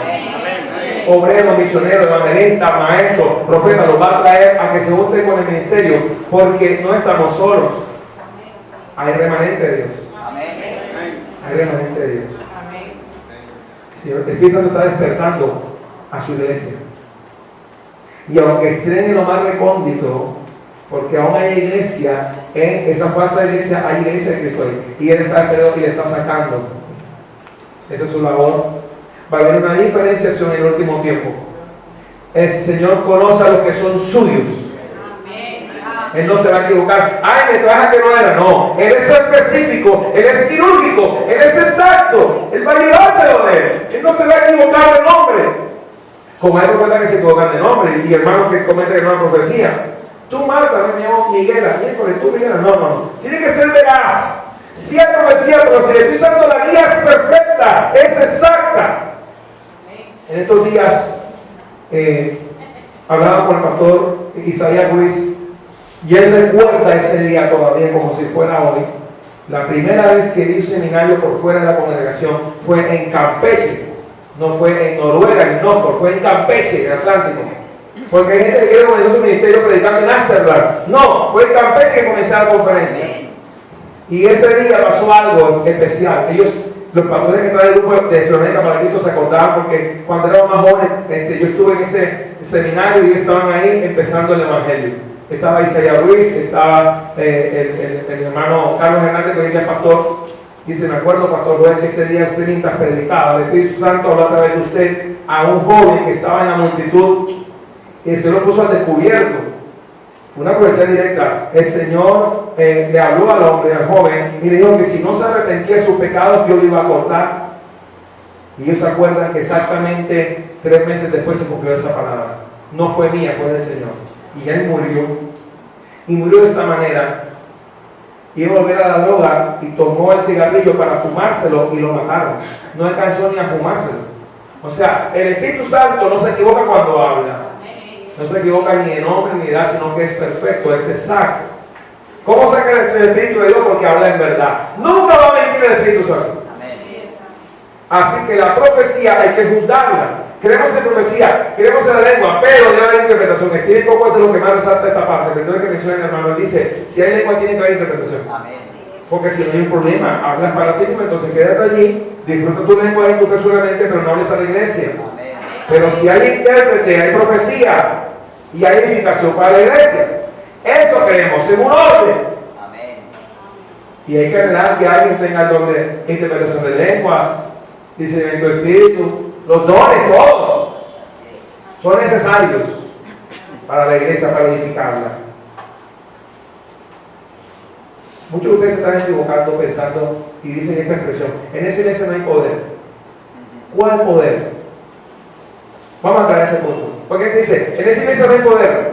S1: Obreros, misioneros, evangelistas, maestros, profetas, los va a traer a que se junten con el ministerio, porque no estamos solos. Hay remanente de Dios. Hay remanente de Dios. Sí, el Espíritu Santo está despertando a su iglesia. Y aunque estén en lo más recóndito, porque aún hay iglesia, en esa falsa iglesia, hay iglesia de Cristo ahí. Y Él está esperando y le está sacando. Esa es su labor. Va a haber una diferenciación en el último tiempo. El Señor conoce a los que son suyos. Él no se va a equivocar. Ay, me traje que no era. No, Él es específico, Él es quirúrgico, Él es exacto. Él va a llevárselo de Él. Él no se va a equivocar de nombre. Como hay profetas que se equivocan de nombre y hermanos que cometen una profecía. Tú, Marta, me llamo Miguela. Miércoles, tú, Miguela. No. Tiene que ser veraz. Si hay profecía, pero si el Espíritu Santo la guía es perfecta, es exacta. En estos días hablaba con el pastor Isaías Ruiz. Y él recuerda ese día todavía como si fuera hoy. La primera vez que di un seminario por fuera de la congregación fue en Campeche. No fue en Noruega ni Norfolk, fue en Campeche, en Atlántico. Porque hay gente que quiere comenzar su ministerio predicando en Amsterdam. No, fue en Campeche que comencé la conferencia. Y ese día pasó algo especial. Ellos, los pastores que estaban en el grupo de Sudamérica para Cristo, se acordaban porque cuando éramos más jóvenes, yo estuve en ese seminario y ellos estaban ahí empezando el Evangelio. Estaba Isaías Ruiz, estaba el hermano Carlos Hernández, que hoy día es pastor. Dice, me acuerdo, pastor Joel, que ese día usted mientras predicaba, el Espíritu Santo habló a través de usted a un joven que estaba en la multitud y el Señor puso al descubierto. Una profecía directa. El Señor le habló al hombre, al joven, y le dijo que si no se arrepentía de sus pecados, Dios lo iba a cortar. Y ellos se acuerdan que exactamente 3 meses después se cumplió esa palabra. No fue mía, fue del Señor. Y él murió. Y murió de esta manera. Iba a volver a la droga y tomó el cigarrillo para fumárselo y lo mataron. No alcanzó ni a fumárselo. O sea, el Espíritu Santo no se equivoca cuando habla. No se equivoca ni de nombre ni de edad, sino que es perfecto, es exacto. ¿Cómo saca el Espíritu de Dios? Porque habla en verdad. Nunca va a mentir el Espíritu Santo. Así que la profecía hay que juzgarla. Creemos en profecía, creemos en la lengua, pero debe haber interpretación. Steve Coco es de lo que más resalta esta parte. Perdón que mencione el hermano. Él dice, si hay lengua tiene que haber interpretación. Porque si no hay un problema, hablas para ti, entonces quédate allí, disfruta tu lengua ahí tú personalmente, pero no hables a la iglesia. Pero si hay intérprete, hay profecía y hay edificación para la iglesia. Eso creemos, en un orden. Y hay que anhelar que alguien tenga el don de interpretación de lenguas, discernimiento de espíritu. Los dones, todos, son necesarios para la iglesia, para edificarla. Muchos de ustedes se están equivocando pensando y dicen esta expresión: en esa iglesia no hay poder. ¿Cuál poder? Vamos a traer ese punto. Porque dice, en esa iglesia no hay poder.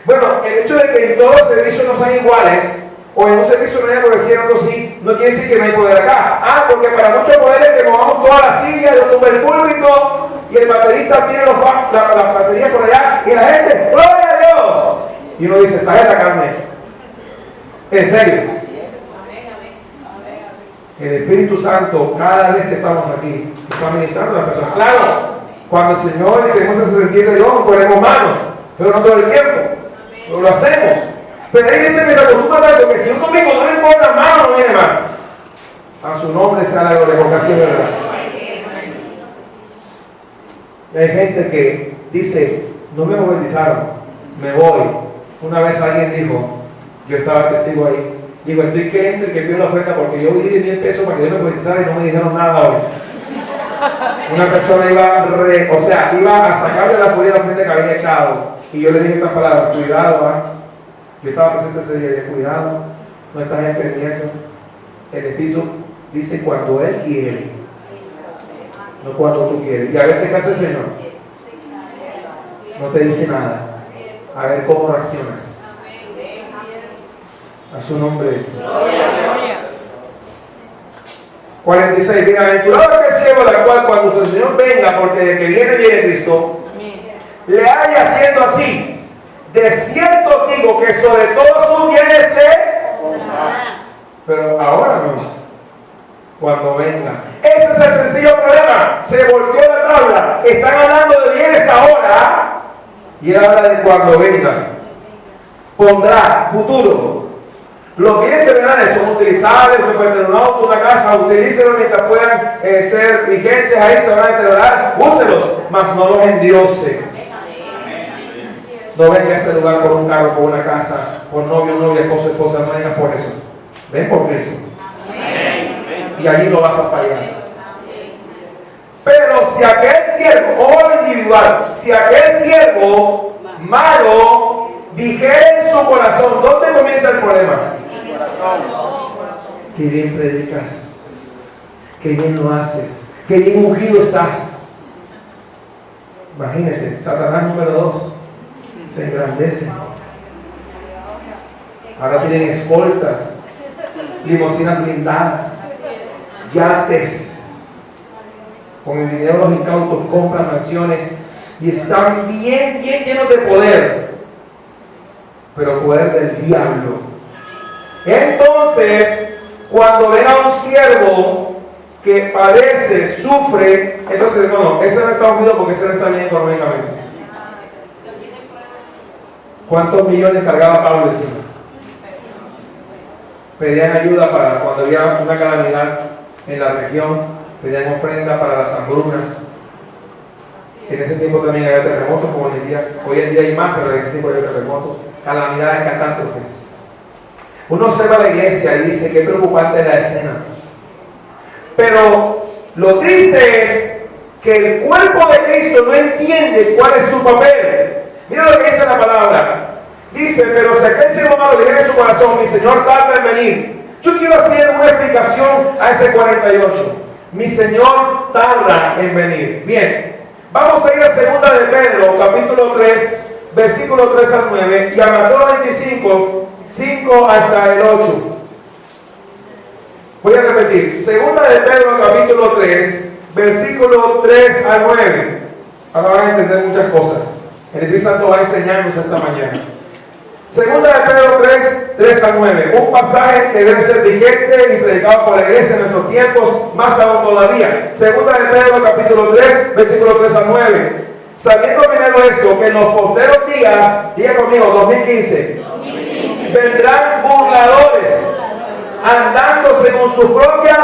S1: Bueno, el hecho de que en todos los servicios no sean iguales, o en un servicio no haya profecía, en otro sí, no quiere decir que no hay poder acá. Ah, porque para muchos poderes que movamos toda la silla, yo tumbo el púlpito, y el baterista tiene la batería por allá, y la gente, ¡gloria a Dios! Y uno dice, está en la carne. En serio. El Espíritu Santo, cada vez que estamos aquí, está ministrando a la persona. Claro, cuando el Señor le tenemos ese sentido de Dios, nos ponemos manos, pero no todo el tiempo. No lo hacemos. Pero ahí dice que se acostumbra tanto que si un domingo no le pone la mano, no viene más. A su nombre sea la glorificación, ¿verdad? Y hay gente que dice, no me bautizaron, me voy. Una vez alguien dijo, yo estaba testigo ahí, digo, estoy que entro y que pido la oferta porque yo di 10 pesos para que yo me bautizara y no me dijeron nada hoy. Una persona iba a sacarle la furia de la frente que había echado. Y yo le dije estas palabras, cuidado, yo estaba presente ese día, cuidado, no estás entendiendo. El Espíritu dice cuando Él quiere, no cuando tú quieres. Y a veces, ¿qué hace el Señor? No te dice nada. A ver cómo reaccionas. A su nombre. 46. Bienaventurado aquel siervo la cual cuando su Señor venga, porque de que viene Cristo, le haya haciendo así. De cierto digo que sobre todos sus bienes pero ahora no, cuando venga. Ese es el sencillo problema. Se volteó la tabla. Están hablando de bienes ahora y él habla de cuando venga. Pondrá, futuro. Los bienes terrenales son utilizables, se pueden tener un auto, una casa, utilícenlos mientras puedan ser vigentes, ahí se van a deteriorar, úselos, mas no los endiose. No venga a este lugar por un carro, por una casa, por novio, novia, esposo, esposa, no vengas por eso. Ven por Cristo. Y allí no vas a fallar. Pero si aquel siervo, o individual, si aquel siervo malo dijere en su corazón, ¿dónde comienza el problema? Que bien predicas, que bien lo haces, que bien ungido estás. Imagínense, Satanás número 2 se engrandece. Ahora tienen escoltas, limusinas blindadas, yates. Con el dinero de los incautos compran mansiones y están bien llenos de poder, pero poder del diablo. Entonces, cuando ven a un siervo que padece, sufre, entonces no, ese no está unido porque ese no está bien económicamente. ¿Cuántos millones cargaba Pablo encima? Pedían ayuda para cuando había una calamidad en la región, pedían ofrenda para las hambrunas. En ese tiempo también había terremotos, como hoy en día hay más, pero en ese tiempo había terremotos, calamidades, catástrofes. Uno observa la iglesia y dice, qué preocupante la escena. Pero lo triste es que el cuerpo de Cristo no entiende cuál es su papel. Mira lo que dice la palabra. Dice, pero si aquel siervo malo dijera en su corazón, mi Señor tarda en venir. Yo quiero hacer una explicación a ese 48. Mi Señor tarda en venir. Bien, vamos a ir a 2 de Pedro, capítulo 3, versículo 3 al 9, y a Mateo 25, 5 hasta el 8. Voy a repetir, 2 de Pedro, capítulo 3, versículo 3 al 9. Ahora van a entender muchas cosas. El Espíritu Santo va a enseñarnos esta mañana. 2 de Pedro 3 al 9. Un pasaje que debe ser vigente y predicado por la iglesia en nuestros tiempos, más aún todavía. 2 de Pedro capítulo 3, versículo 3 al 9. Sabiendo primero esto, que en los posteros días, diga conmigo, 2015, vendrán burladores, andando según sus propias,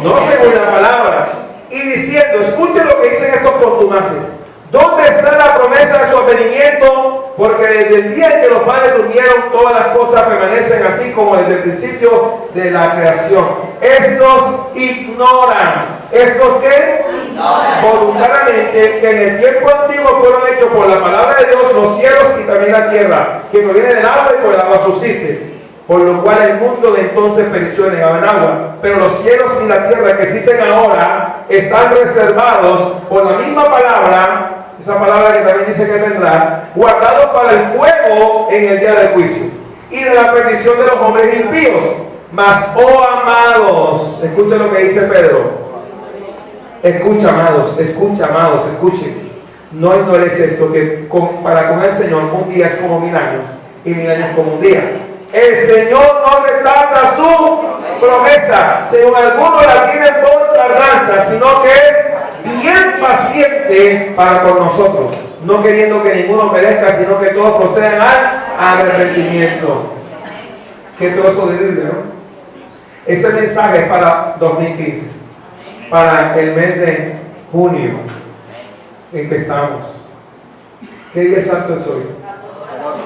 S1: no según la palabra, y diciendo, escuchen lo que dicen estos contumaces. ¿Dónde está la promesa de su advenimiento? Porque desde el día en que los padres durmieron, todas las cosas permanecen así como desde el principio de la creación. Estos ignoran. ¿Estos qué? Ignoran. Voluntariamente, que en el tiempo antiguo fueron hechos por la palabra de Dios los cielos y también la tierra, que proviene del agua y por el agua subsiste. Por lo cual el mundo de entonces pereció en agua, pero los cielos y la tierra que existen ahora están reservados por la misma palabra, esa palabra que también dice que vendrá, guardados para el fuego en el día del juicio y de la perdición de los hombres impíos. Mas, oh amados, escuchen lo que dice Pedro. Escucha, amados, escuchen. No ignores esto, que para con el Señor un día es como 1000 años y 1000 años como un día. El Señor no retarda su promesa, según algunos la tienen por tardanza, sino que es bien paciente para con nosotros, no queriendo que ninguno perezca, sino que todos procedan al arrepentimiento. Qué trozo de Biblia, ¿no? Ese mensaje es para 2015, para el mes de junio en que estamos. ¿Qué día santo es hoy?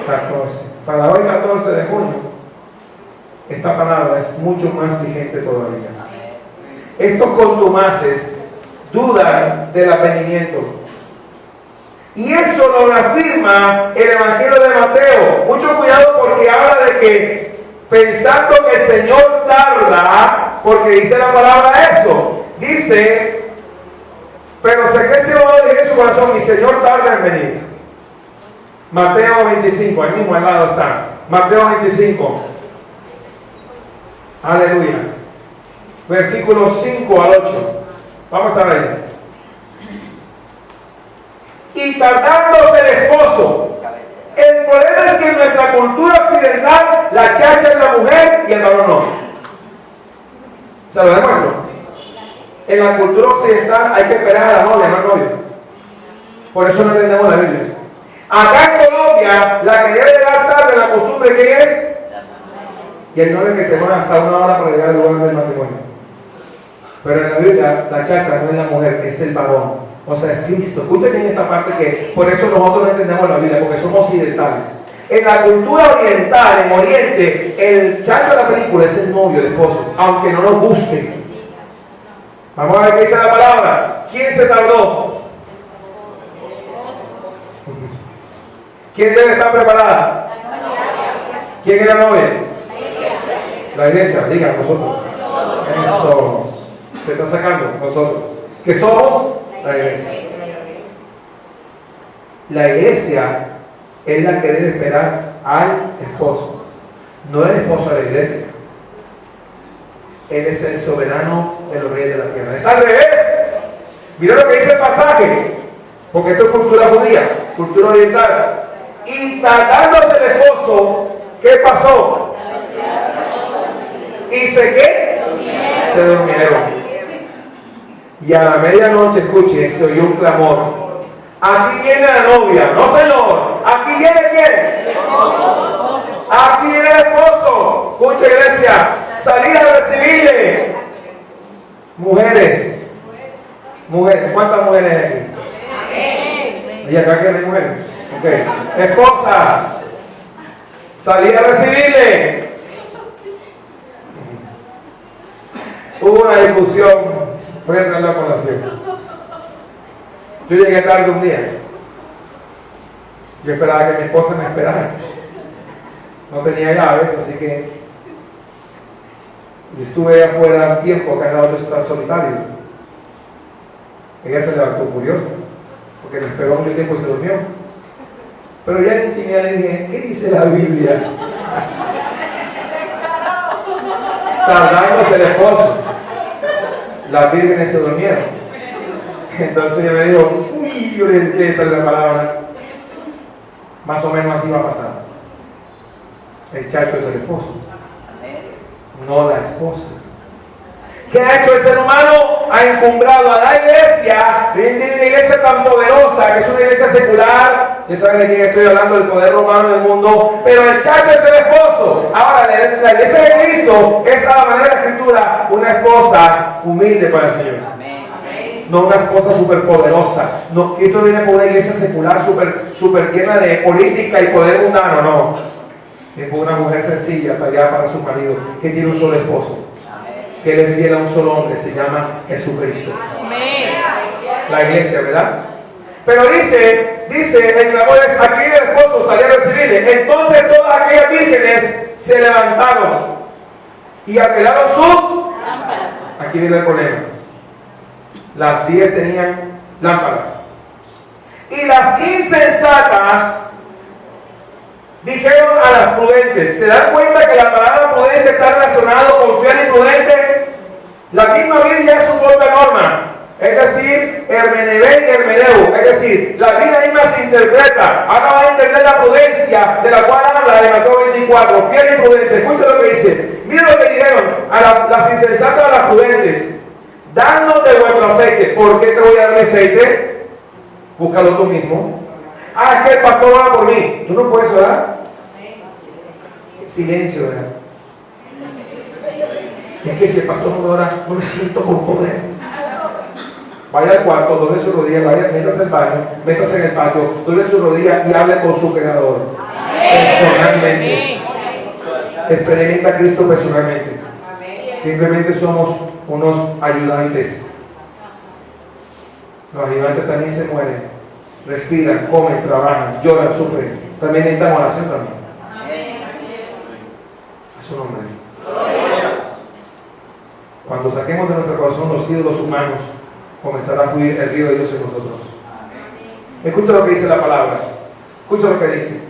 S1: 14. Para hoy 14 de junio, esta palabra es mucho más vigente todavía. Estos contumaces dudan del advenimiento. Y eso lo reafirma el Evangelio de Mateo. Mucho cuidado porque habla de que pensando que el Señor tarda, porque dice la palabra eso. Dice, pero sé que se va a decir en su corazón, mi Señor tarda en venir. Mateo 25, ahí mismo al lado está. Mateo 25. Aleluya. Versículos 5 al 8. Vamos a estar ahí. Y tratándose el esposo. El problema es que en nuestra cultura occidental la chacha es la mujer y el varón no. ¿Se lo demuestro? En la cultura occidental hay que esperar a la novia, no al novio. Por eso no entendemos la Biblia. Acá en Colombia, la que debe llegar tarde, la costumbre que es, y el novio que se mueve hasta 1 hora para llegar al lugar del matrimonio. Pero en la Biblia, la chacha no es la mujer, es el varón. O sea, es Cristo. Escuchen bien esta parte que por eso nosotros no entendemos la Biblia, porque somos occidentales. En la cultura oriental, en Oriente, el chacho de la película es el novio, el esposo, aunque no nos guste. Vamos a ver qué dice la palabra. ¿Quién se tardó? ¿Quién debe estar preparada? ¿Quién es la novia? La iglesia, digan nosotros. Eso. Se está sacando nosotros. ¿Qué somos? La iglesia. La iglesia es la que debe esperar al esposo, no el esposo a la iglesia. Él es el soberano de los reyes de la tierra. Es al revés. Mira lo que dice el pasaje, porque esto es cultura judía, cultura oriental. Y tratándose el esposo, ¿qué pasó? ¿Y qué? Se durmieron. Y a la medianoche, escuchen, se oyó un clamor. Aquí viene la novia. No, señor. Aquí viene ¿quién? Aquí viene el esposo. Escucha, iglesia. Salid a recibirle. Mujeres. Mujeres. ¿Cuántas mujeres hay aquí? ¿Y acá que no hay mujeres? Ok. Esposas. Salid a recibirle. Hubo una discusión. Voy a entrar a la colación. Yo llegué tarde un día. Yo esperaba que mi esposa me esperara. No tenía llaves, así que estuve afuera un tiempo, acá en la otra está solitario. Ella se levantó curiosa, porque me esperó mucho tiempo y se durmió. Pero ya en intimidad le dije, ¿qué dice la Biblia? Tardándose el esposo. Las vírgenes se durmieron. Entonces ella me dijo, uy, yo le dije esta es la palabra. Más o menos así va a pasar. El chacho es el esposo, no la esposa. ¿Qué ha hecho el ser humano? Ha encumbrado a la iglesia, una iglesia tan poderosa, que es una iglesia secular. Ya saben de quién estoy hablando, del poder romano en el mundo. Pero el chacho es el esposo. Ahora, la iglesia de Cristo es, a la manera de la Escritura, una esposa humilde para el Señor. No una esposa súper poderosa. No, Cristo viene por una iglesia secular súper llena de política y poder mundano. No. Es por una mujer sencilla, tallada para su marido, que tiene un solo esposo, que le es fiel a un solo hombre, se llama Jesucristo. La iglesia, ¿verdad? Pero dice, el clamor es, aquí el esposo salió a recibirle. Entonces todas aquellas vírgenes se levantaron y apelaron sus lámparas. Aquí viene el problema. Las 10 tenían lámparas. Y las insensatas dijeron a las prudentes. ¿Se dan cuenta que la palabra prudencia está relacionada con fiel y prudente? La misma Biblia es su propia norma. Es decir, hermeneuté y hermeneu. Es decir, la Biblia misma se interpreta. Ahora va a entender la prudencia de la cual habla de Mateo 24. Fiel y prudente. Escucha lo que dice. Miren lo que dijeron a las insensatas, a las prudentes. Danos de vuestro aceite. ¿Por qué te voy a dar mi aceite? Búscalo tú mismo. Ah, es que el pastor ora por mí. ¿Tú no puedes orar? Silencio, ¿verdad? Es que si el pastor no ora, no me siento con poder. Vaya al cuarto, doble su rodilla, vaya, métase al baño, métase en el patio, doble su rodilla y hable con su Creador. Personalmente. Experimenta a Cristo personalmente. Simplemente somos unos ayudantes. Los ayudantes también se mueren, respiran, comen, trabajan, lloran, sufren. También necesitan oración también. A su nombre. Cuando saquemos de nuestro corazón los ídolos humanos, comenzará a fluir el río de Dios en nosotros. Escucha lo que dice la palabra. Escucha lo que dice.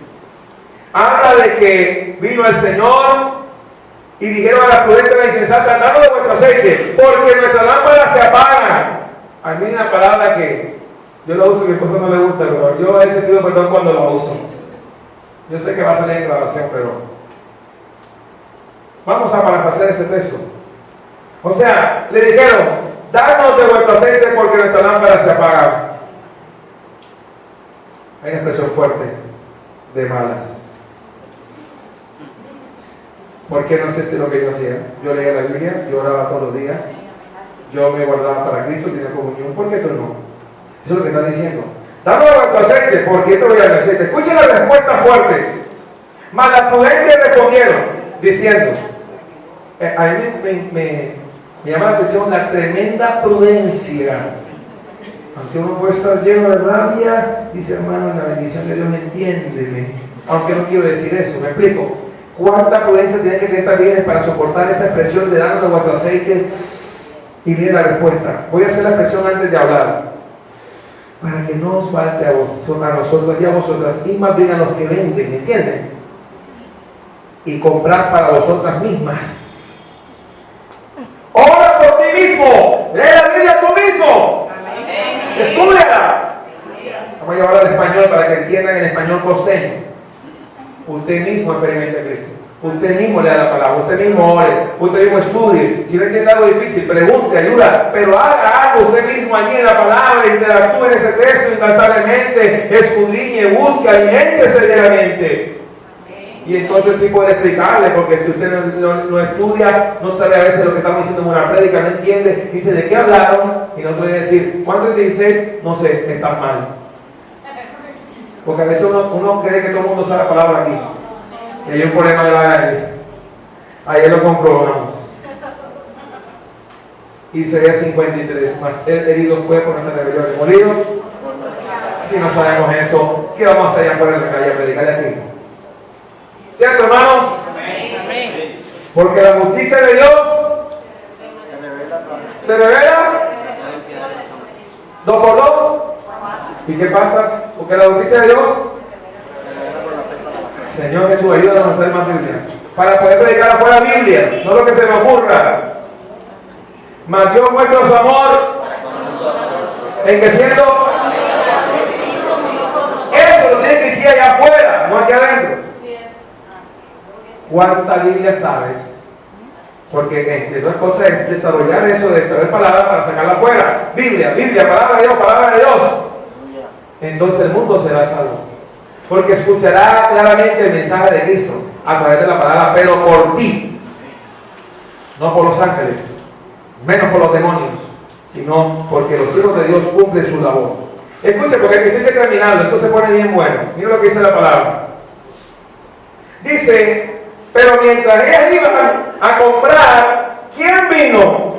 S1: Habla de que vino el Señor y dijeron a la prudente y la insensata: danos de vuestro aceite, porque nuestras lámparas se apagan. A mí una palabra que yo la uso y a mi esposa no le gusta, pero yo a veces pido perdón cuando la uso. Yo sé que va a salir en grabación, pero vamos a parafrasear ese texto. O sea, le dijeron: danos de vuestro aceite porque nuestras lámparas se apagan. Hay una expresión fuerte de malas. ¿Por qué no hacerte lo que yo hacía? Yo leía la Biblia, yo oraba todos los días, yo me guardaba para Cristo, tenía comunión. ¿Por qué tú no? Eso es lo que están diciendo. Danos de vuestro aceite porque te voy a dar aceite. Escuchen la respuesta fuerte. Mas las prudentes respondieron diciendo, a mí me llama la atención la tremenda prudencia. Aunque uno puede estar lleno de rabia, dice: hermano, en la bendición de Dios, entiéndeme. Aunque no quiero decir eso, ¿me explico? ¿Cuánta prudencia tiene que tener esta vida para soportar esa expresión de darnos de vuestro aceite? Y viene la respuesta. Voy a hacer la expresión antes de hablar, para que no os falte a nosotros y a vosotras, y más bien a los que venden, ¿entienden? Y comprar para vosotras mismas. Ora por ti mismo. Lee la Biblia tú mismo. Estúdiala. Vamos a llevarla al español para que entiendan el español costeño. Usted mismo experimente a Cristo. Usted mismo lea la palabra. Usted mismo ore. Usted mismo estudie. Si no entiende algo difícil, pregunte, ayuda. Pero haga algo usted mismo allí en la palabra. Interactúe en ese texto incansablemente. Escudriñe, busque, aliméntese diariamente. Y entonces sí puede explicarle, porque si usted no estudia, no sabe a veces lo que estamos diciendo en una prédica, no entiende, dice: ¿de qué hablaron? Y nosotros le decir: ¿cuánto es 16? No sé, estás mal. Porque a veces uno cree que todo el mundo sabe la palabra aquí. Y hay un problema de la ahí. Ayer lo comprobamos. Isaías 53, más el herido fue por nuestra rebelión y morido. Si no sabemos eso, ¿qué vamos a hacer allá afuera en la calle a predicarle aquí? ¿Cierto, hermanos? Porque la justicia de Dios se revela 2 por 2. ¿Y qué pasa? Porque la justicia de Dios, Señor Jesús, ayúdanos a hacer más Biblia, para poder predicar afuera Biblia, no lo que se me ocurra. Mas Dios muestra su amor en que siendo, eso lo tiene que decir allá afuera, no aquí adentro. ¿Cuánta Biblia sabes? Porque entre dos cosas es desarrollar eso de saber palabra para sacarla afuera. Biblia, Biblia, palabra de Dios, palabra de Dios. Entonces el mundo será salvo. Porque escuchará claramente el mensaje de Cristo a través de la palabra, pero por ti, no por los ángeles, menos por los demonios, sino porque los hijos de Dios cumplen su labor. Escucha, porque estoy que terminando, esto se pone bien bueno. Mira lo que dice la palabra. Dice: pero mientras ellas iban a comprar, ¿quién vino?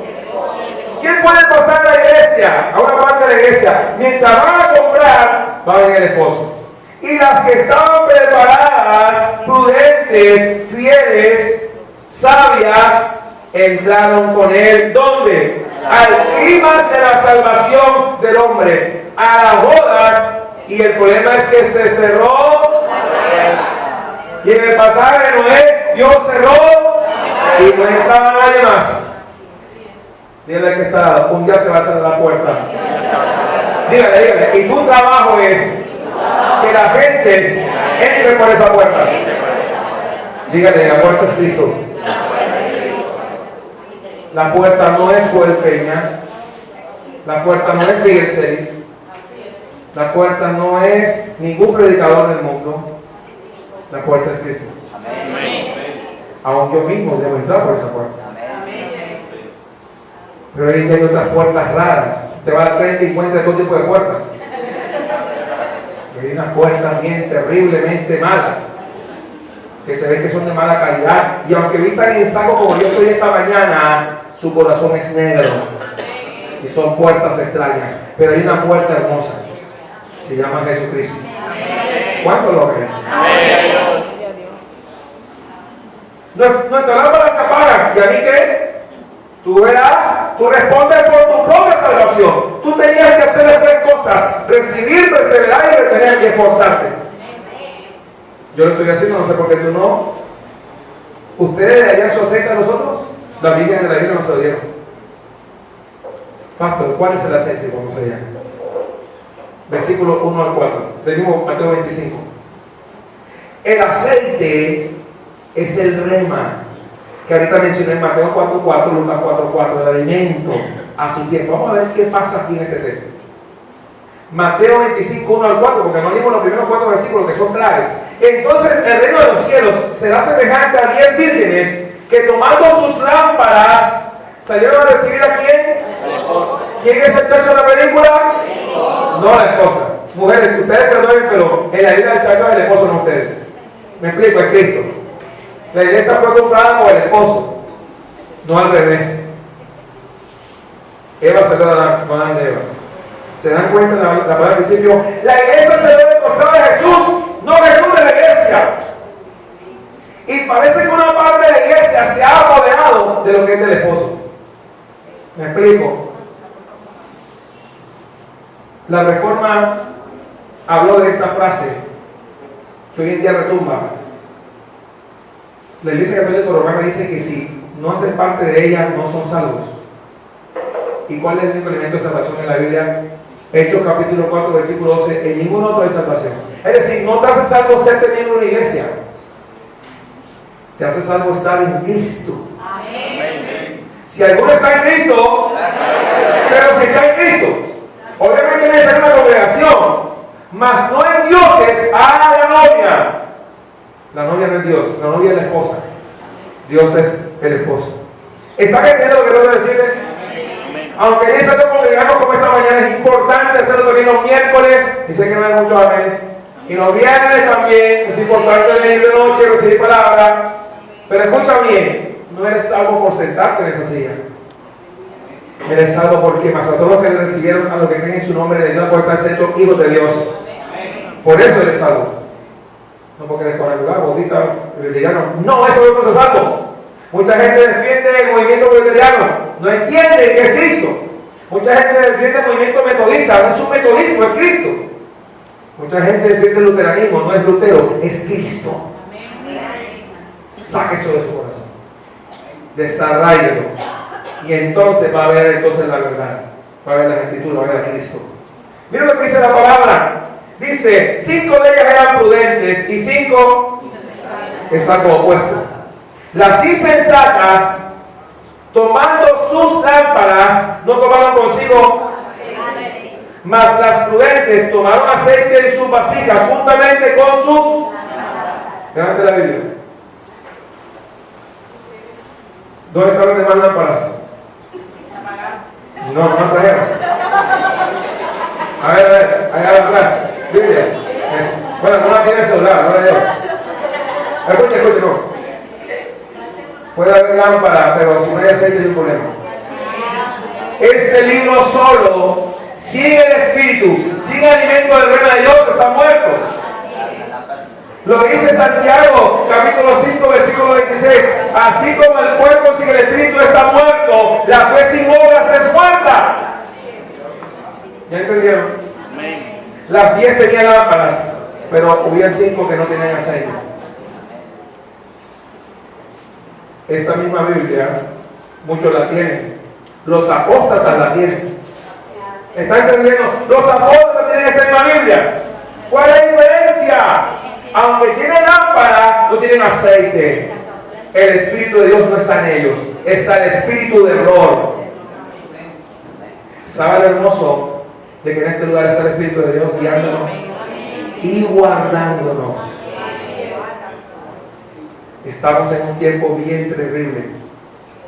S1: ¿Quién puede pasar a la iglesia? A una parte de la iglesia. Mientras van a comprar, va a venir el esposo. Y las que estaban preparadas, prudentes, fieles, sabias, entraron con él. ¿Dónde? Al clima de la salvación del hombre, a las bodas. Y el problema es que se cerró. Y en el pasaje de Noé, Dios cerró y no estaba nadie más. Dígale que está, un día se va a cerrar la puerta. Dígale, y tu trabajo es que la gente entre por esa puerta. Dígale, la puerta es Cristo. La puerta no es Joel Peña. La puerta no es Miguel Celis. La puerta no es ningún predicador del mundo. La puerta es Cristo. Aún yo mismo debo entrar por esa puerta. Pero hay otras puertas raras. Usted va al frente y encuentra todo tipo de puertas. Y hay unas puertas bien terriblemente malas, que se ve que son de mala calidad. Y aunque vistan en saco como yo estoy esta mañana, su corazón es negro. Y son puertas extrañas. Pero hay una puerta hermosa. Se llama Jesucristo. ¿Cuánto lo creen? Nuestra lámpara se apaga. ¿Y a mí qué? Tú verás, tú respondes por tu propia salvación. Tú tenías que hacer las tres cosas: recibir, perseverar y retener y esforzarte. Yo lo estoy haciendo, no sé por qué tú no. ¿Ustedes darían su aceite a nosotros? La Biblia en la Biblia nos lo dieron. Pastor, ¿cuál es el aceite? ¿Cómo se llama? Versículo 1 al 4. Venimos Mateo 25. El aceite es el rema, que ahorita mencioné en Mateo 4:4, Lucas 4:4, el alimento a su tiempo. Vamos a ver qué pasa aquí en este texto. Mateo 25, 1 al 4, porque no leímos los primeros 4 versículos que son claves. Entonces el reino de los cielos será semejante a 10 vírgenes que tomando sus lámparas salieron a recibir ¿a quién? ¿Quién es el chacho de la película? No la esposa. Mujeres, ustedes perdonen, pero en la Biblia el chacho es el esposo, no ustedes. Me explico, es Cristo. La iglesia fue comprada por el esposo, no al revés. Eva se da la madre de Eva. ¿Se dan cuenta de la palabra al principio? La iglesia se debe comprar de Jesús, no Jesús de la iglesia. Y parece que una parte de la iglesia se ha apoderado de lo que es del esposo. ¿Me explico? La Reforma habló de esta frase que hoy en día retumba. La Iglesia Católica Romana dice que si no hacen parte de ella, no son salvos. ¿Y cuál es el único elemento de salvación en la Biblia? Hechos capítulo 4, versículo 12, en ningún otro hay salvación. Es decir, no te hace salvo ser teniendo una iglesia. Te hace salvo estar en Cristo. Amén. Si alguno está en Cristo, pero si está en Cristo, obviamente debe ser una congregación, mas no en dioses a la novia. La novia no es Dios, la novia es la esposa. Dios es el esposo. ¿Están entendiendo lo que tengo que decirles? Aunque en ese congregamos como esta mañana, es importante hacerlo también los miércoles, y sé que no hay muchos amenes, y los viernes también, es importante venir de noche, recibir palabra, pero escucha bien, no eres salvo por sentarte en esa silla. Eres salvo porque más a todos los que le recibieron, a los que creen en su nombre, le dio la puerta de ser hechos hijos de Dios. Por eso eres salvo. No porque eres cuadrangular, bautista, presbiteriano. No, eso no es salvo. Mucha gente defiende el movimiento presbiteriano, no entiende que es Cristo. Mucha gente defiende el movimiento metodista, no es un metodismo, es Cristo. Mucha gente defiende el luteranismo, no es Lutero, es Cristo. Saque eso de su corazón. Desarráigalo. Y entonces va a ver entonces la verdad. Va a ver la escritura, va a ver a Cristo. Mira lo que dice la palabra. Dice, 5 de ellas eran prudentes y 5 es algo opuesto. Las insensatas, tomando sus lámparas, no tomaron consigo, mas las prudentes tomaron aceite en sus vasijas juntamente con sus. Levante la Biblia. ¿Dónde están las demás lámparas? No trajeron. A ver, allá atrás. Biblias. Bueno, no la tiene celular, no la lleva. Escuche, no. Puede haber lámpara, pero si no hay aceite no hay problema. Este libro solo, sin el Espíritu, sin alimento del reino de Dios, está muerto. Lo dice Santiago, capítulo 5, versículo 26. Así como el cuerpo sin el Espíritu está muerto, la fe sin obras es muerta. ¿Ya entendieron? Las 10 tenían lámparas, pero hubo 5 que no tenían aceite. Esta misma Biblia, muchos la tienen. Los apóstatas la tienen. ¿Están entendiendo? Los apóstatas tienen esta misma Biblia. ¿Cuál es la diferencia? Aunque tienen lámpara, no tienen aceite. El Espíritu de Dios no está en ellos. Está el espíritu de error. ¿Sabe lo hermoso de que en este lugar está el Espíritu de Dios guiándonos y guardándonos? Estamos en un tiempo bien terrible,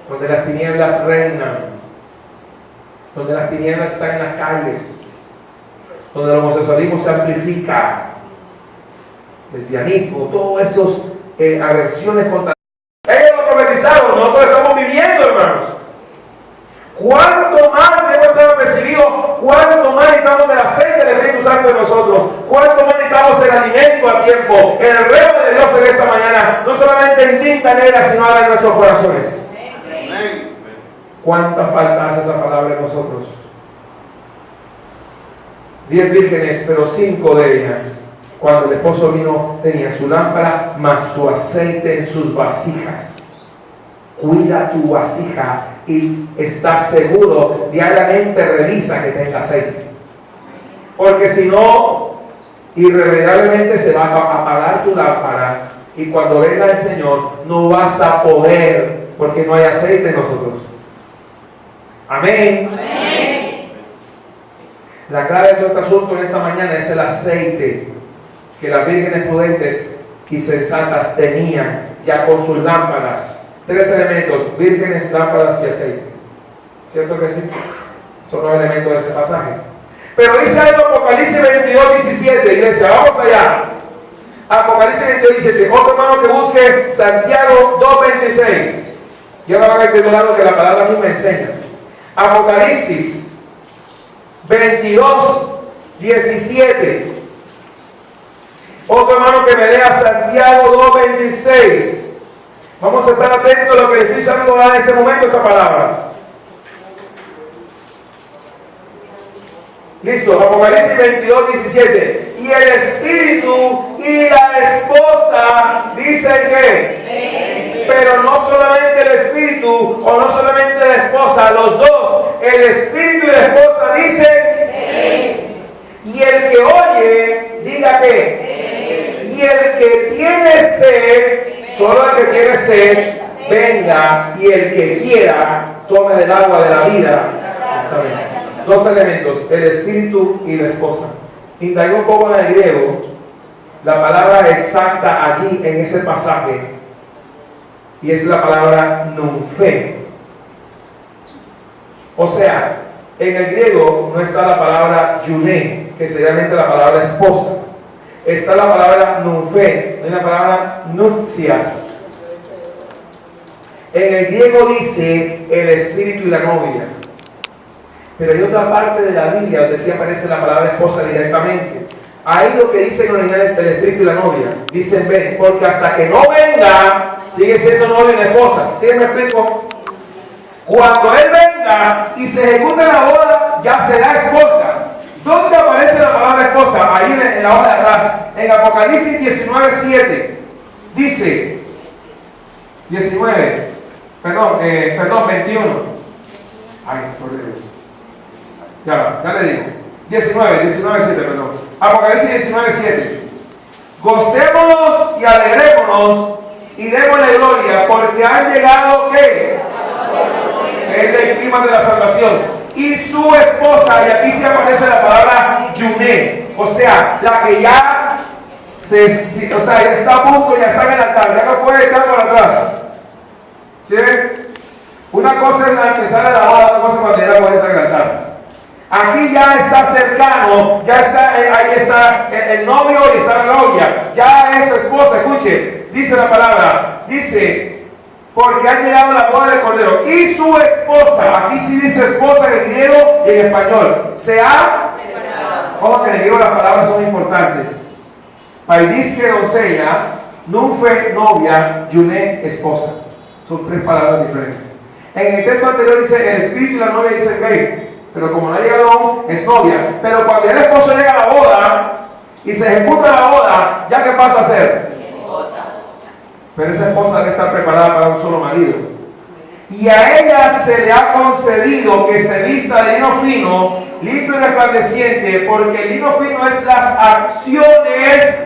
S1: donde las tinieblas reinan, donde las tinieblas están en las calles, donde el homosexualismo se amplifica, lesbianismo, todas esas agresiones contra... Ellos lo profetizaron, nosotros estamos viviendo, hermanos. ¿Cuánto más debemos estar recibidos? ¿Cuánto más necesitamos del aceite del Espíritu Santo en nosotros? ¿Cuánto más necesitamos el alimento a tiempo? El rema de Dios en esta mañana, no solamente en tinta negra, sino ahora en nuestros corazones. Amén. ¿Cuánta falta hace esa palabra en nosotros? 10 vírgenes, pero 5 de ellas, cuando el esposo vino, tenían su lámpara más su aceite en sus vasijas. Cuida tu vasija y estás seguro, diariamente revisa que tenga aceite. Porque si no, irremediablemente se va a apagar tu lámpara y cuando venga el Señor no vas a poder, porque no hay aceite en nosotros. Amén. Amén. La clave de todo este asunto en esta mañana es el aceite que las vírgenes prudentes y sensatas tenían ya con sus lámparas. 3 elementos: vírgenes, lámparas y aceite. ¿Cierto que sí? Son los elementos de ese pasaje. Pero dice algo Apocalipsis 22:17, iglesia, vamos allá. Apocalipsis 22:17. Otro hermano que busque Santiago 2:26. Yo no voy a entender algo que la palabra misma enseña. Apocalipsis 22:17. Otro hermano que me lea Santiago 2:26. Vamos a estar atentos a lo que le estoy usando en este momento esta palabra. Listo, Apocalipsis 22:17. Y el Espíritu y la esposa dicen que, pero no solamente el Espíritu o no solamente la esposa, los dos, el Espíritu y la esposa dicen, y el que oye, diga que, y el que tiene sed, solo el que tiene sed, venga, y el que quiera, tome del agua de la vida. 2 elementos, el Espíritu y la esposa. Indagué un poco en el griego, la palabra exacta allí en ese pasaje, y es la palabra nunfe. O sea, en el griego no está la palabra yuné, que sería realmente la palabra esposa. Está la palabra nunfe, no hay la palabra nupcias. En el griego dice el espíritu y la novia. Pero hay otra parte de la Biblia donde sí aparece la palabra esposa directamente. Ahí lo que dice en original es el espíritu y la novia. Dicen, ven, porque hasta que no venga, sigue siendo novia y esposa. ¿Sí me explico? Cuando él venga y se ejecute la boda, ya será esposa. ¿Dónde aparece la palabra esposa? Ahí en la hoja de atrás. En Apocalipsis 19:7. Dice, 21. Ay, por Dios. Ya le digo. 19:7, perdón. Apocalipsis 19:7. Gocémonos y alegrémonos y démosle gloria, porque han llegado, ¿qué? Es el clima de la salvación. Y su esposa, y aquí sí aparece la palabra yuné, o sea, la que ya ya está a punto, ya está en el altar, ya no puede echar por atrás. ¿Sí ven? Una cosa es la empezar a la boda, otra cosa es cuando ya puede estar en el altar. Aquí ya está cercano, ya está, ahí está el novio y está la novia, ya es esposa. Escuche, dice la palabra, dice, porque han llegado a la boda del Cordero y su esposa, aquí sí dice esposa en griego y en español, se ha separado. Ojo que en griego las palabras son importantes. Paidisque doncella, nunfe novia, yuné esposa. Son 3 palabras diferentes. En el texto anterior dice el espíritu y la novia dicen ven, pero como no ha llegado aún, es novia. Pero cuando el esposo llega a la boda y se ejecuta la boda, ¿ya qué pasa a ser? Esposa. Pero esa esposa debe estar preparada para un solo marido. Y a ella se le ha concedido que se vista de lino fino, limpio y resplandeciente, porque el lino fino es las acciones,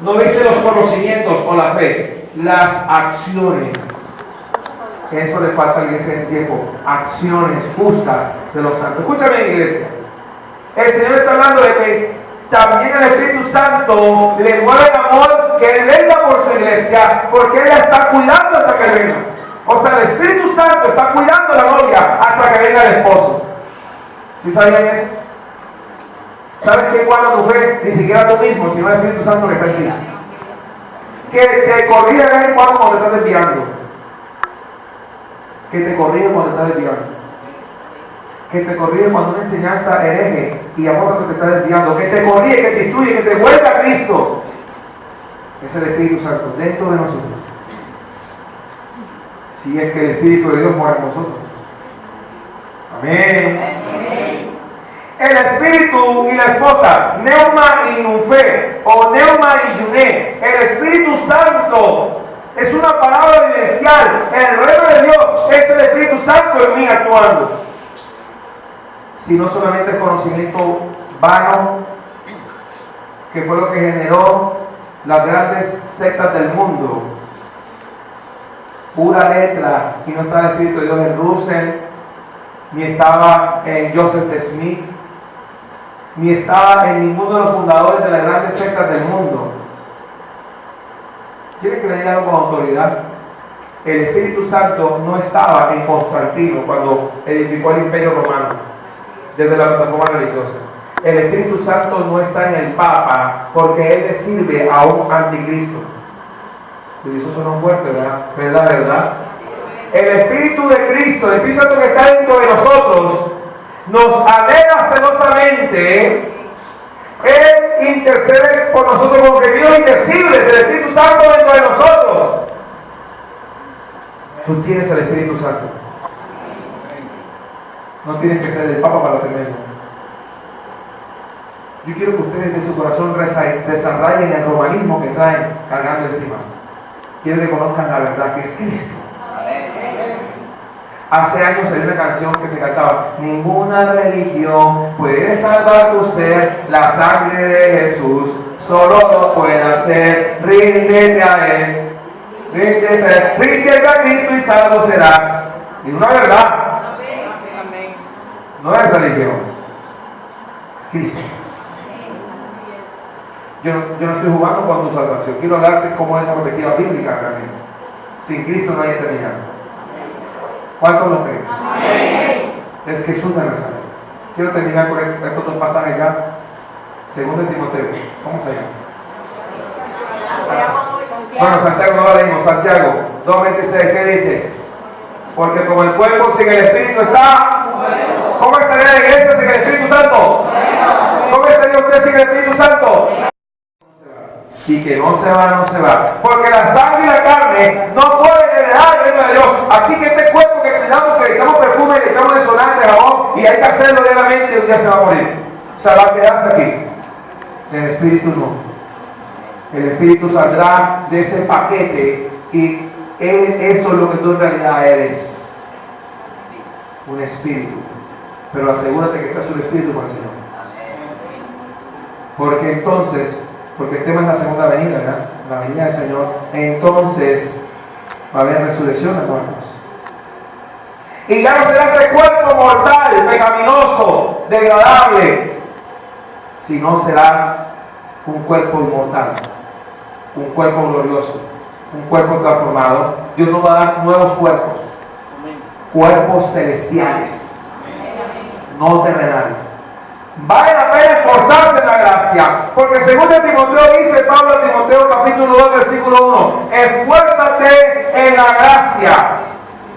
S1: no dice los conocimientos o la fe, las acciones. Eso le falta a la iglesia en tiempo. Acciones justas de los santos. Escúchame, iglesia. El Señor está hablando de que también el Espíritu Santo le mueve el amor que Él venga por su iglesia, porque Él la está cuidando hasta que venga. O sea, el Espíritu Santo está cuidando a la novia hasta el esposo. ¿Sí sabían eso? ¿Sabes quién guarda tu fe? Ni siquiera tú mismo, sino el Espíritu Santo que está en ti. Que te corrige de vez en cuando te estás desviando. Que te corrige cuando te estás desviando. Que te corrige cuando una enseñanza hereje y a poco te estás desviando. Que te corrige, que te instruye, que te vuelve a Cristo. Es el Espíritu Santo dentro de nosotros. Si es que el Espíritu de Dios mora en nosotros. Amén. El Espíritu y la esposa, Neuma y Nufé, o Neuma y Yuné. El Espíritu Santo es una palabra vivencial. El reino de Dios es el Espíritu Santo en mí actuando. Si no solamente el conocimiento vano, que fue lo que generó las grandes sectas del mundo, pura letra, y no estaba el Espíritu de Dios en Russell, ni estaba en Joseph Smith, ni estaba en ninguno de los fundadores de las grandes sectas del mundo. ¿Quieren que le diga algo con autoridad? El Espíritu Santo no estaba en Constantino cuando edificó el Imperio Romano, desde la plataforma religiosa. El Espíritu Santo no está en el Papa porque él le sirve a un anticristo. Y eso suena fuerte, ¿verdad? ¿Es la verdad? El Espíritu de Cristo, el Espíritu Santo que está dentro de nosotros, nos anhela celosamente. Él intercede por nosotros como queridos indecibles, el Espíritu Santo dentro de nosotros. Tú tienes el Espíritu Santo. No tienes que ser el Papa para tenerlo. Yo quiero que ustedes de su corazón desarrollen el romanismo que traen cargando encima. Quiero que conozcan la verdad que es Cristo. Hace años salió una canción que se cantaba: ninguna religión puede salvar tu ser, la sangre de Jesús solo lo puede hacer. Ríndete a Él, ríndete a Cristo y salvo serás. Y una verdad, no es religión, es Cristo. Yo no estoy jugando con tu salvación, quiero hablarte como es la perspectiva bíblica realmente. Sin Cristo no hay eternidad. ¿Cuántos lo creen? Amén. Es Jesús de Nazaret. Quiero terminar con estos dos pasajes ya. Segundo de Timoteo. ¿Cómo se llama? Bueno, Santiago no lo leímos. Santiago 2:26. ¿Qué dice? Porque como el cuerpo sin el Espíritu está, ¿cómo estaría la iglesia sin el Espíritu Santo? ¿Cómo estaría usted sin el Espíritu Santo? Y que no se va, porque la sangre y la carne no pueden heredar el reino de Dios. Así que este cuerpo que cuidamos, que le echamos perfume, le echamos desodorante, jabón, y hay que hacerlo diariamente, un día se va a morir. O sea, va a quedarse aquí. El Espíritu no. El Espíritu saldrá de ese paquete y eso es lo que tú en realidad eres. Un espíritu. Pero asegúrate que seas un espíritu con el Señor. Porque entonces, porque el tema es la segunda venida, ¿verdad? La venida del Señor. Entonces va a haber resurrección de muertos. Y ya no será este cuerpo mortal, pecaminoso, degradable, sino será un cuerpo inmortal, un cuerpo glorioso, un cuerpo transformado. Dios nos va a dar nuevos cuerpos, cuerpos celestiales, no terrenales. Vale la pena esforzarse en la gracia, porque según de Timoteo dice Pablo a Timoteo capítulo 2 versículo 1, esfuérzate en la gracia.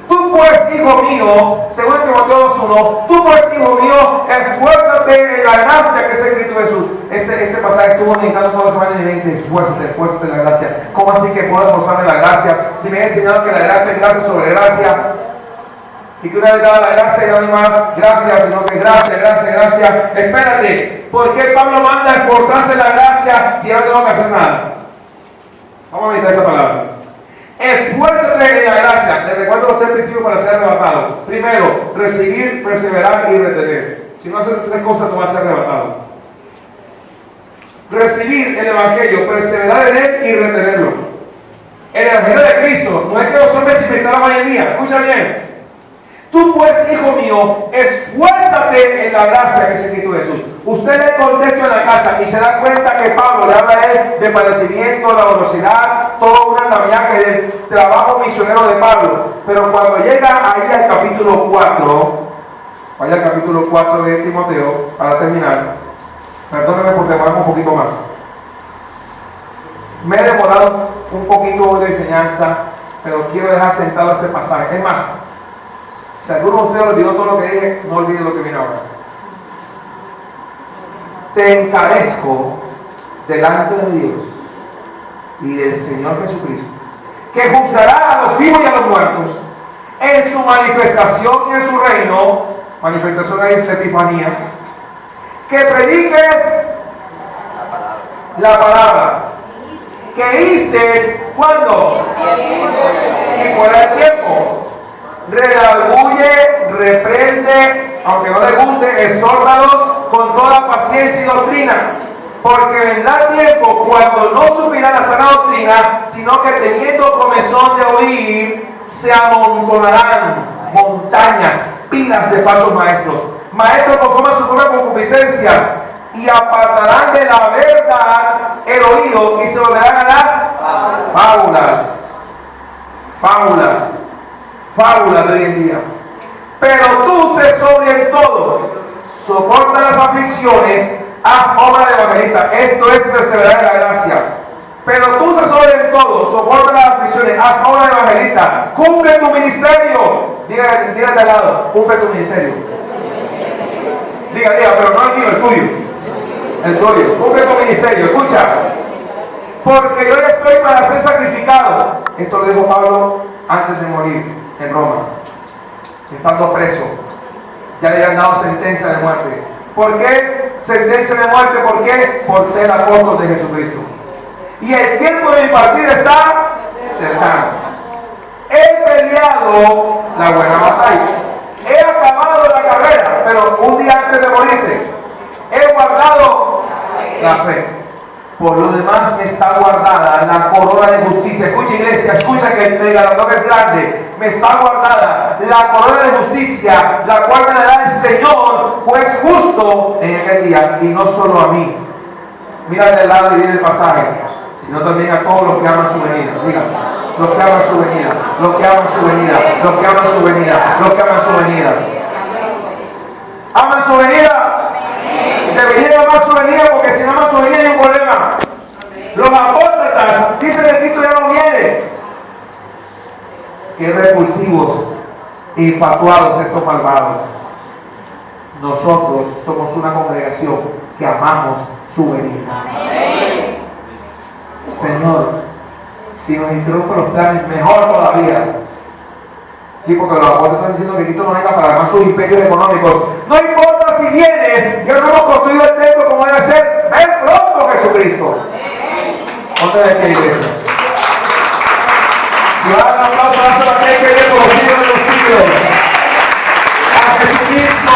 S1: Tú pues, hijo mío, según Timoteo 2:1, tú pues, hijo mío, esfuérzate en la gracia que es en Cristo Jesús. Este pasaje estuvo meditando toda la semana y me dice, esfuérzate en la gracia. ¿Cómo así que puedo esforzarme en la gracia? Si me he enseñado que la gracia es gracia sobre gracia, y que una vez dada la gracia ya no hay más gracia, sino que gracia. Espérate, ¿por qué Pablo manda a esforzarse en la gracia si ya no tengo que hacer nada? Vamos a meditar esta palabra. Esfuérzate en la gracia. Les recuerdo los tres principios para ser arrebatado. Primero, recibir, perseverar y retener. Si no haces tres cosas, no vas a ser arrebatado. Recibir el Evangelio, perseverar en él y retenerlo. El Evangelio de Cristo no es que los hombres se inventaron hoy en día. Escucha bien. Tú pues, hijo mío, esfuérzate en la gracia que es en Cristo Jesús. Usted lee el contexto en la casa y se da cuenta que Pablo le habla a él de padecimiento, laboriosidad, toda una andamiaje del trabajo misionero de Pablo. Pero cuando llega ahí al capítulo 4, Vaya al capítulo 4 de Timoteo para terminar. Perdónenme por demorarme un poquito más. Me he demorado un poquito de enseñanza, pero quiero dejar sentado este pasaje. Es más, si alguno de ustedes olvidó todo lo que dije, no olviden lo que viene ahora. Te encarezco delante de Dios y del Señor Jesucristo, que juzgará a los vivos y a los muertos en su manifestación y en su reino. Manifestación ahí es la Epifanía. Que prediques la palabra, que instes cuando y fuera de tiempo, redarguye, reprende, aunque no le guste, exhórtalos con toda paciencia y doctrina, porque vendrá tiempo cuando no subirá la sana doctrina, sino que teniendo comezón de oír, se amontonarán montañas, pilas de falsos maestros, maestros conforme a sus propias concupiscencias, y apartarán de la verdad el oído y se volverán a las fábulas de hoy en día. Pero tú sé sobre el todo, soporta las aflicciones, haz obra de evangelista. Esto es perseverar en la gracia. Pero tú sé sobre el todo, soporta las aflicciones, haz obra de evangelista, cumple tu ministerio. Dígale al lado, cumple tu ministerio. Diga, pero no el mío, el tuyo. El tuyo, cumple tu ministerio. Escucha, porque yo ya estoy para ser sacrificado. Esto lo dijo Pablo antes de morir en Roma, estando preso. Ya le habían dado sentencia de muerte. ¿Por qué sentencia de muerte? ¿Por qué? Por ser apóstol de Jesucristo. Y el tiempo de mi partida está cercano. He peleado la buena batalla. He acabado la carrera, pero un día antes de morirse, he guardado la fe. Por lo demás me está guardada la corona de justicia. Escucha, iglesia, escucha que el galardón es grande. Me está guardada la corona de justicia, la cual me dará el Señor, juez justo en aquel día, y no solo a mí. Mira del lado y viene el pasaje, sino también a todos los que aman su venida. Diga, los que aman su venida, los que aman su venida, los que aman su venida, los que aman su venida. ¿Aman su venida? Deberían amar su venida, porque si no aman su venida hay un problema. Los apóstatas dicen que Cristo ya no viene. Qué repulsivos e infatuados estos malvados. Nosotros somos una congregación que amamos su venida. Señor, si nos interrumpen los planes, mejor todavía. Sí, porque los apóstoles están diciendo que Cristo no venga para armar sus imperios económicos. No importa si viene, ya no hemos construido el templo como debe ser. Ven pronto, Jesucristo. ¿Dónde ves que iglesia? Si va a dar un aplauso, dáselo a aquel que viene por los siglos de los siglos. A Jesucristo.